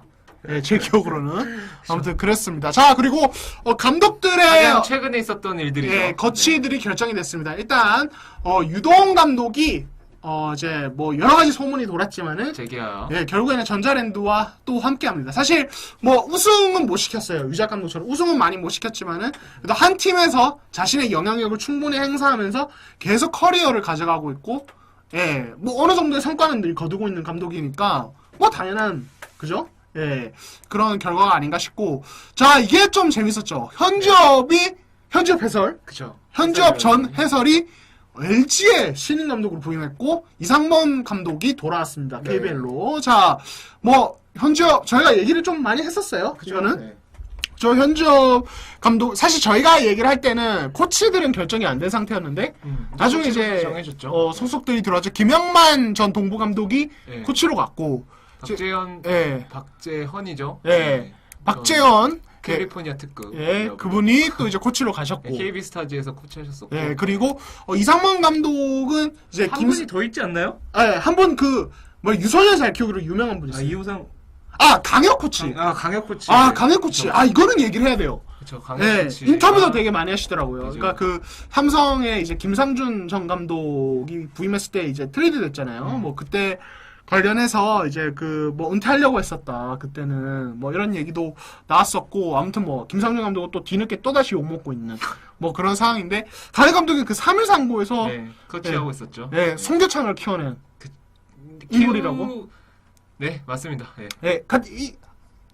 예, 제 기억으로는. 아무튼 그랬습니다. 자, 그리고 감독들의 가장 최근에 있었던 일들이죠. 예, 거취들이 결정이 됐습니다. 일단 유동 감독이 이제 뭐 여러 가지 소문이 돌았지만은 재계야. 예, 결국에는 전자랜드와 또 함께합니다. 사실 뭐 우승은 못 시켰어요. 유작 감독처럼 우승은 많이 못 시켰지만은 그래도 한 팀에서 자신의 영향력을 충분히 행사하면서 계속 커리어를 가져가고 있고, 예, 뭐 어느 정도의 성과는 늘 거두고 있는 감독이니까 뭐 당연한 그죠? 예, 그런 결과가 아닌가 싶고, 자 이게 좀 재밌었죠. 현지업 해설, 그쵸. 현지업 전 해설이 LG의 신인 감독으로 부임했고 이상범 감독이 돌아왔습니다. 네. KBL로. 자, 뭐 현지업 저희가 얘기를 좀 많이 했었어요. 그거는 네. 저 현지업 감독 사실 저희가 얘기를 할 때는 코치들은 결정이 안 된 상태였는데 나중에 이제 정해졌죠. 소속들이 들어왔죠. 김영만 전 동부 감독이 네. 코치로 갔고 박재현, 예. 박재헌이죠. 예. 네. 박재현 캘리포니아 특급. 예, 그분이 또 이제 코치로 가셨고. KB 스타즈에서 코치하셨었고. 예, 그리고 이상범 감독은 이제 한 분이 더 있지 않나요? 한 분 뭐 유소년 잘 키우기로 유명한 분 있어요. 이호상. 강혁 코치. 강혁 코치. 강혁 코치. 그쵸. 이거는 얘기를 해야 돼요. 그쵸, 강혁 네, 코치. 인터뷰도 되게 많이 하시더라고요. 맞아요. 그러니까 그 삼성에 이제 김상준 전 감독이 부임했을 때 이제 트레이드 됐잖아요. 뭐 그때 관련해서 이제 그 뭐 은퇴하려고 했었다. 그때는 뭐 이런 얘기도 나왔었고, 아무튼 뭐 김상준 감독은 또 뒤늦게 또 다시 욕 먹고 있는 뭐 그런 상황인데, 강혁 감독이 그 3.139에서 네, 코치하고 있었죠. 송교창을 키워낸 인물이라고. 네, 맞습니다. 네. 예,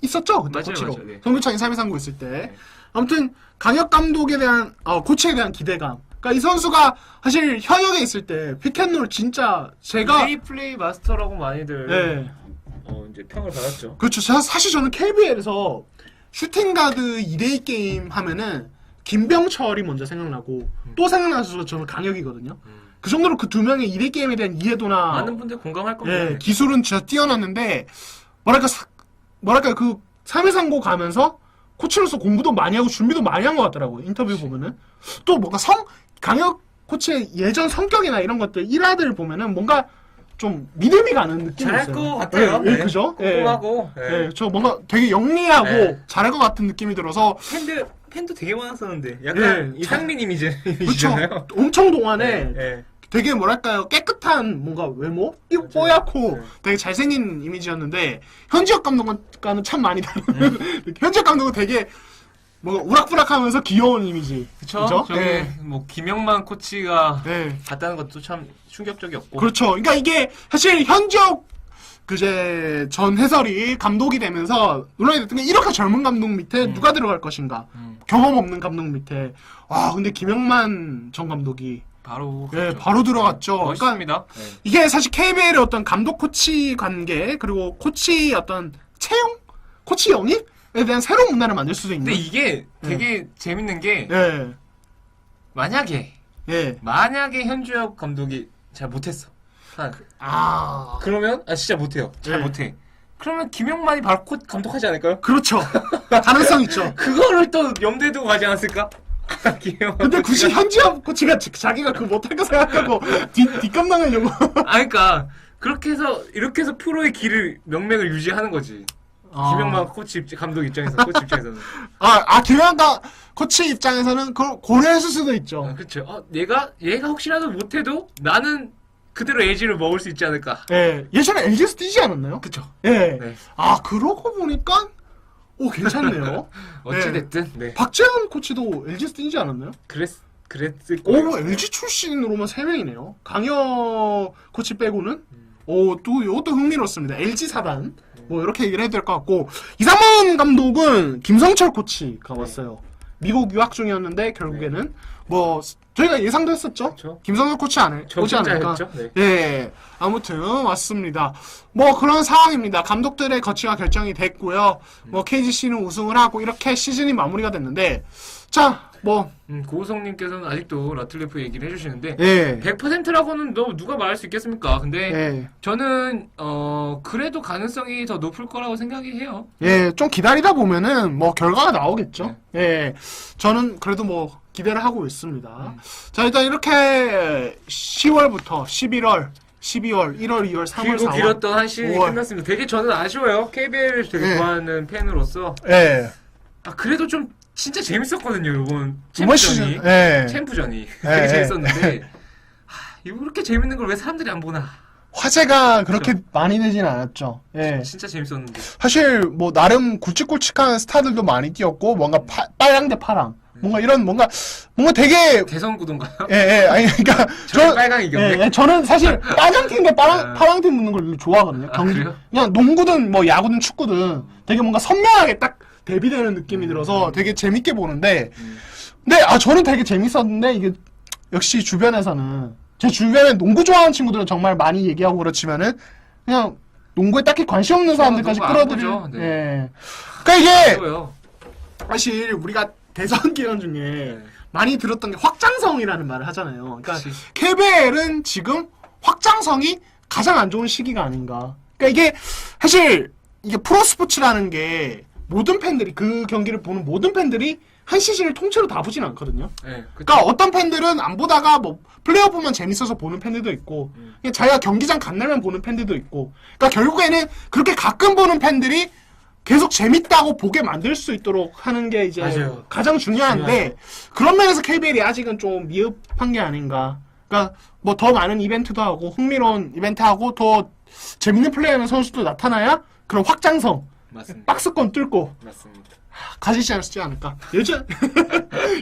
있었죠? 그때 맞아요, 코치로. 맞아요. 네. 송교창이 3.139 있을 때. 네. 아무튼 강혁 감독에 대한 코치에 대한 기대감. 그러니까 이 선수가 사실 현역에 있을 때 피켓롤 진짜 제가 플레이 마스터라고 많이들 이제 평을 받았죠. 그렇죠. 사실 저는 KBL에서 슈팅가드 2대2 게임 하면은 김병철이 먼저 생각나고 또 생각나서 저는 강혁이거든요. 그 정도로 그 두 명의 2대 게임에 대한 이해도나 많은 분들 공감할 겁니다. 기술은 진짜 뛰어났는데 뭐랄까 그 3.139 가면서 코치로서 공부도 많이 하고 준비도 많이 한 것 같더라고요. 인터뷰 보면은 또 뭔가 강혁 코치의 예전 성격이나 이런 것들 일화들을 보면은 뭔가 좀 믿음이 가는 느낌이 잘할 있어요. 것 같아요. 네, 그죠? 꼼꼼하고. 네, 저 뭔가 되게 영리하고 네. 잘할 것 같은 느낌이 들어서 팬도 되게 많았었는데 약간 네. 이상민 그쵸? 이미지잖아요. 엄청 동안에 네. 되게 뭐랄까요 깨끗한 뭔가 외모? 맞아요. 뽀얗고 네. 되게 잘생긴 이미지였는데 현지혁 감독과는 참 많이 다른 현지혁 감독은 되게 뭔가 우락부락하면서 귀여운 이미지. 그쵸? 그죠? 저기 네. 뭐 김영만 코치가 네. 갔다는 것도 참 충격적이었고. 그렇죠. 그러니까 이게 사실 현지혁 그제 전 해설이 감독이 되면서 논란이 됐던 게 이렇게 젊은 감독 밑에 누가 들어갈 것인가. 경험 없는 감독 밑에. 와 근데 김영만 전 감독이 바로 예, 바로 들어갔죠. 그러니까 멋있습니다. 이게 사실 KBL의 어떤 감독 코치 관계 그리고 코치 어떤 채용? 코치 영입에 대한 새로운 문화를 만들 수도 있는. 근데 이게 되게 재밌는 게 예. 만약에 예. 현주혁 감독이 잘 못했어. 그러면 진짜 못해요. 잘 네. 못해. 그러면 김영만이 바로 감독하지 않을까요? 그렇죠. 가능성 있죠. 그거를 또 염두에 두고 가지 않았을까? 김영만 근데 굳이 코치가. 현지혁 코치가 자기가 그거 못할 거 생각하고 뒷감당하려고. 그러니까 그렇게 해서 이렇게 해서 프로의 길을 명맥을 유지하는 거지. 김영만 감독 입장에서 코치 입장에서는. 김영만 코치 입장에서는 그걸 고려했을 수도 있죠. 그렇죠. 얘가 혹시라도 못해도 나는 그대로 LG를 먹을 수 있지 않을까. 예. 예전에 LG에서 뛰지 않았나요? 그쵸. 예. 네. 그러고 보니까 괜찮네요. 어찌됐든 네. 박재현 코치도 LG에서 뛰지 않았나요? 그랬을 거예요. LG 출신으로만 3명이네요. 강혁 코치 빼고는. 또 이것도 흥미롭습니다. LG 사단. 뭐 이렇게 얘기를 해야 될 것 같고 이상문 감독은 김성철 코치가 왔어요. 미국 유학 중이었는데 결국에는 뭐 저희가 예상도 했었죠. 그쵸. 김성철 코치 오지 않을까. 적임자였죠. 네. 예, 아무튼 왔습니다. 뭐 그런 상황입니다. 감독들의 거취가 결정이 됐고요. 뭐 KGC는 우승을 하고 이렇게 시즌이 마무리가 됐는데 자, 뭐 고우성님께서는 아직도 라틀레프 얘기를 해주시는데 예, 100%라고는 누가 말할 수 있겠습니까? 근데 예, 저는 그래도 가능성이 더 높을 거라고 생각이 해요. 예, 좀 기다리다 보면은 뭐 결과가 나오겠죠. 예, 저는 그래도 뭐 기대를 하고 있습니다. 자, 일단 이렇게 10월부터 11월, 12월, 1월, 2월, 3월, 길고 4월. 길었던 한 시즌이 5월. 끝났습니다. 되게 저는 아쉬워요. KBL을 되게 예. 좋아하는 팬으로서. 예. 그래도 좀 진짜 재밌었거든요. 이번 이번 챔프전이. 시즌, 예. 챔프전이 예, 되게 예. 재밌었는데 이렇게 재밌는 걸 왜 사람들이 안 보나. 화제가 그렇게 많이 되진 않았죠. 예. 진짜 재밌었는데. 사실 뭐 나름 굵직굵직한 스타들도 많이 뛰었고 뭔가 빨강 대 파랑 뭔가 이런 뭔가 되게 대선구도인가요? 예, 아니 그러니까 저희 빨강 이겼네. 예, 저는 사실 빨강 팀 대 파랑 팀 붙는 걸 좋아하거든요. 그래요? 그냥 농구든 뭐 야구든 축구든 되게 뭔가 선명하게 딱 대비되는 느낌이 들어서 되게 재밌게 보는데 근데 저는 되게 재밌었는데 이게 역시 주변에서는 제 주변에 농구 좋아하는 친구들은 정말 많이 얘기하고 그렇지만은 그냥 농구에 딱히 관심 없는 사람들까지 농구 안 끌어들일. 보죠. 네. 예. 그러니까 이게 좋아요. 사실 우리가 대선 기간 중에 네. 많이 들었던 게 확장성이라는 말을 하잖아요. 그러니까 그치. KBL은 지금 확장성이 가장 안 좋은 시기가 아닌가. 그러니까 이게 사실 이게 프로스포츠라는 게 모든 팬들이 그 경기를 보는 모든 팬들이 한 시즌을 통째로 다 보진 않거든요. 네, 그러니까 어떤 팬들은 안 보다가 뭐 플레이오프만 재밌어서 보는 팬들도 있고 그냥 자기가 경기장 간날만 보는 팬들도 있고 그러니까 결국에는 그렇게 가끔 보는 팬들이 계속 재밌다고 보게 만들 수 있도록 하는 게 이제 맞아요. 가장 중요한데 그런 면에서 KBL이 아직은 좀 미흡한 게 아닌가. 그러니까 뭐 더 많은 이벤트도 하고 흥미로운 이벤트하고 더 재밌는 플레이하는 선수도 나타나야 그런 확장성 맞습니다. 박스권 뚫고 맞습니다. 가지지 않을까.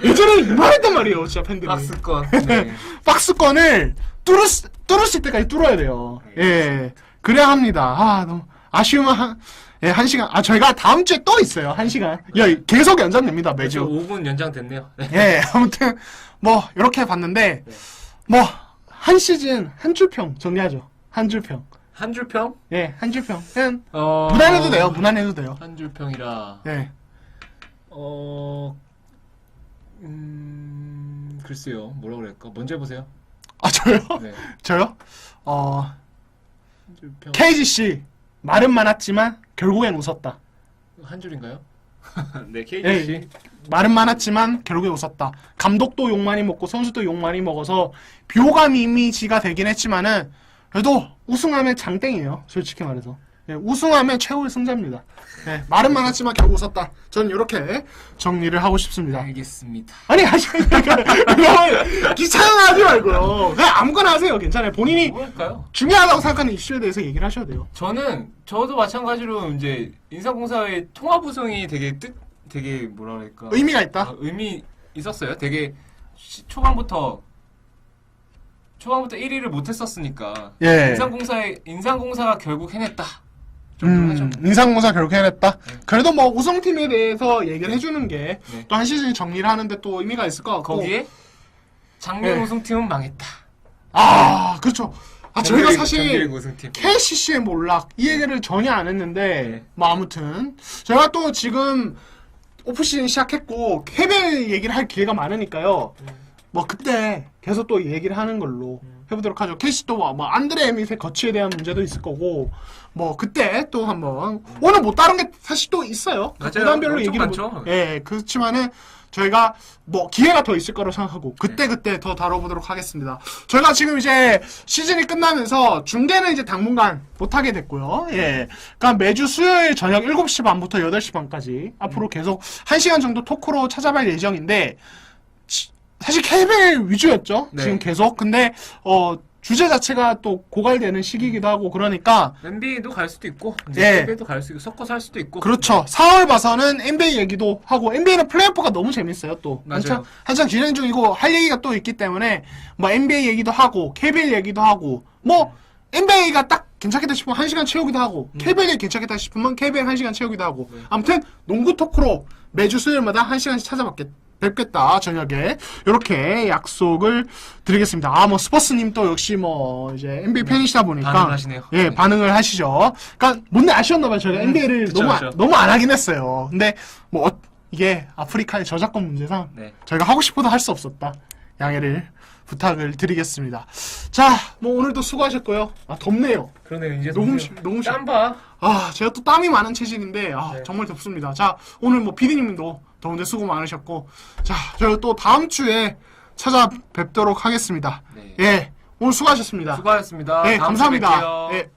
예전에 이만했단 말이에요, 진짜 팬들이. 박스권. 네. 박스권을 뚫을 때까지 뚫어야 돼요. 예. 그래야 합니다. 너무 아쉬우면 한 시간. 저희가 다음 주에 또 있어요. 1시간. 계속 연장됩니다, 매주. 5분 연장됐네요. 네. 예, 아무튼, 뭐, 이렇게 봤는데, 뭐, 한 시즌, 한 줄평 정리하죠. 한 줄평. 한 줄평? 예, 한 줄평. 그냥, 무난해도 돼요. 한 줄평이라. 예. 글쎄요. 뭐라고 그럴까? 먼저 해보세요. 저요? 네. 저요? 한 줄평. KGC. 말은 많았지만, 결국엔 웃었다. 한 줄인가요? 네, KGC. 예, 말은 많았지만 결국에 웃었다. 감독도 욕 많이 먹고 선수도 욕 많이 먹어서 비호감 이미지가 되긴 했지만은 그래도 우승하면 장땡이에요. 솔직히 말해서. 예, 우승하면 최고의 승자입니다. 예, 말은 많았지만 결국 웃었다. 저는 이렇게 정리를 하고 싶습니다. 알겠습니다. 아니 그거 귀찮아하지 말고요. 그냥 아무거나 하세요. 괜찮아요. 본인이 뭘까요? 중요하다고 생각하는 이슈에 대해서 얘기를 하셔야 돼요. 저도 마찬가지로 이제 인사공사의 통합 우승이 되게 뭐라 그럴까 의미가 있다. 의미 있었어요. 되게 초반부터 1위를 못했었으니까 예. 인상공사가 결국 해냈다. 정도로 하죠. 인상공사 결국 해냈다. 그래도 뭐 우승팀에 대해서 얘기를 해주는 게 또 네. 한 시즌 정리를 하는데 또 의미가 있을 것 같고. 거기에 작년 네. 우승팀은 망했다. 아 그렇죠. 아 저희가 사실 정규리그 우승팀. KCC의 몰락 이 얘기를 전혀 안 했는데 네. 뭐 아무튼 저희가 또 지금 오프시즌 시작했고 KBL 얘기를 할 기회가 많으니까요. 뭐 그때 계속 또 얘기를 하는 걸로 해보도록 하죠. KC도 뭐 안드레 에밋의 거취에 대한 문제도 있을 거고 뭐 그때 또 한번 오늘 뭐 다른 게 사실 또 있어요. 맞아요. 구단별로 엄청 얘기를 많죠. 예 그렇지만은 저희가 뭐 기회가 더 있을 거라고 생각하고 그때 더 다뤄보도록 하겠습니다. 저희가 지금 이제 시즌이 끝나면서 중계는 이제 당분간 못하게 됐고요. 예, 그러니까 매주 수요일 저녁 7시 반부터 8시 반까지 앞으로 계속 1시간 정도 토크로 찾아갈 예정인데 사실 KBL 위주였죠. 네. 지금 계속. 근데 주제 자체가 또 고갈되는 시기이기도 하고 그러니까 NBA도 갈 수도 있고 예. KBL도 갈 수 있고 섞어서 할 수도 있고. 그렇죠. 4월 봐서는 NBA 얘기도 하고 NBA는 플레이오프가 너무 재밌어요. 또 맞아요. 한창 진행 중이고 할 얘기가 또 있기 때문에 뭐 NBA 얘기도 하고 KBL 얘기도 하고 뭐 NBA가 딱 괜찮겠다 싶으면 1시간 채우기도 하고 KBL이 괜찮겠다 싶으면 KBL 1시간 채우기도 하고 아무튼 농구 토크로 매주 수요일마다 1시간씩 뵙겠다 저녁에 이렇게 약속을 드리겠습니다. 아 뭐 스퍼스님 또 역시 뭐 이제 NBA 팬이시다 보니까 반응하시네요. 예 네. 반응을 하시죠. 그러니까 못내 아쉬웠나봐요. 저희가 NBA를 그쵸, 그쵸. 너무 안 하긴 했어요. 근데 뭐 이게 아프리카의 저작권 문제상 네. 저희가 하고 싶어도 할 수 없었다. 양해를 부탁을 드리겠습니다. 자, 뭐 오늘도 수고하셨고요. 아 덥네요. 그러네요. 이제 너무 너무 땀봐. 아, 제가 또 땀이 많은 체질인데, 네. 정말 덥습니다. 자, 오늘 뭐, 피디님도 더운데 수고 많으셨고, 자, 저희 또 다음 주에 찾아뵙도록 하겠습니다. 네. 예, 오늘 수고하셨습니다. 수고하셨습니다. 예, 다음 주에 감사합니다. 뵐게요. 예.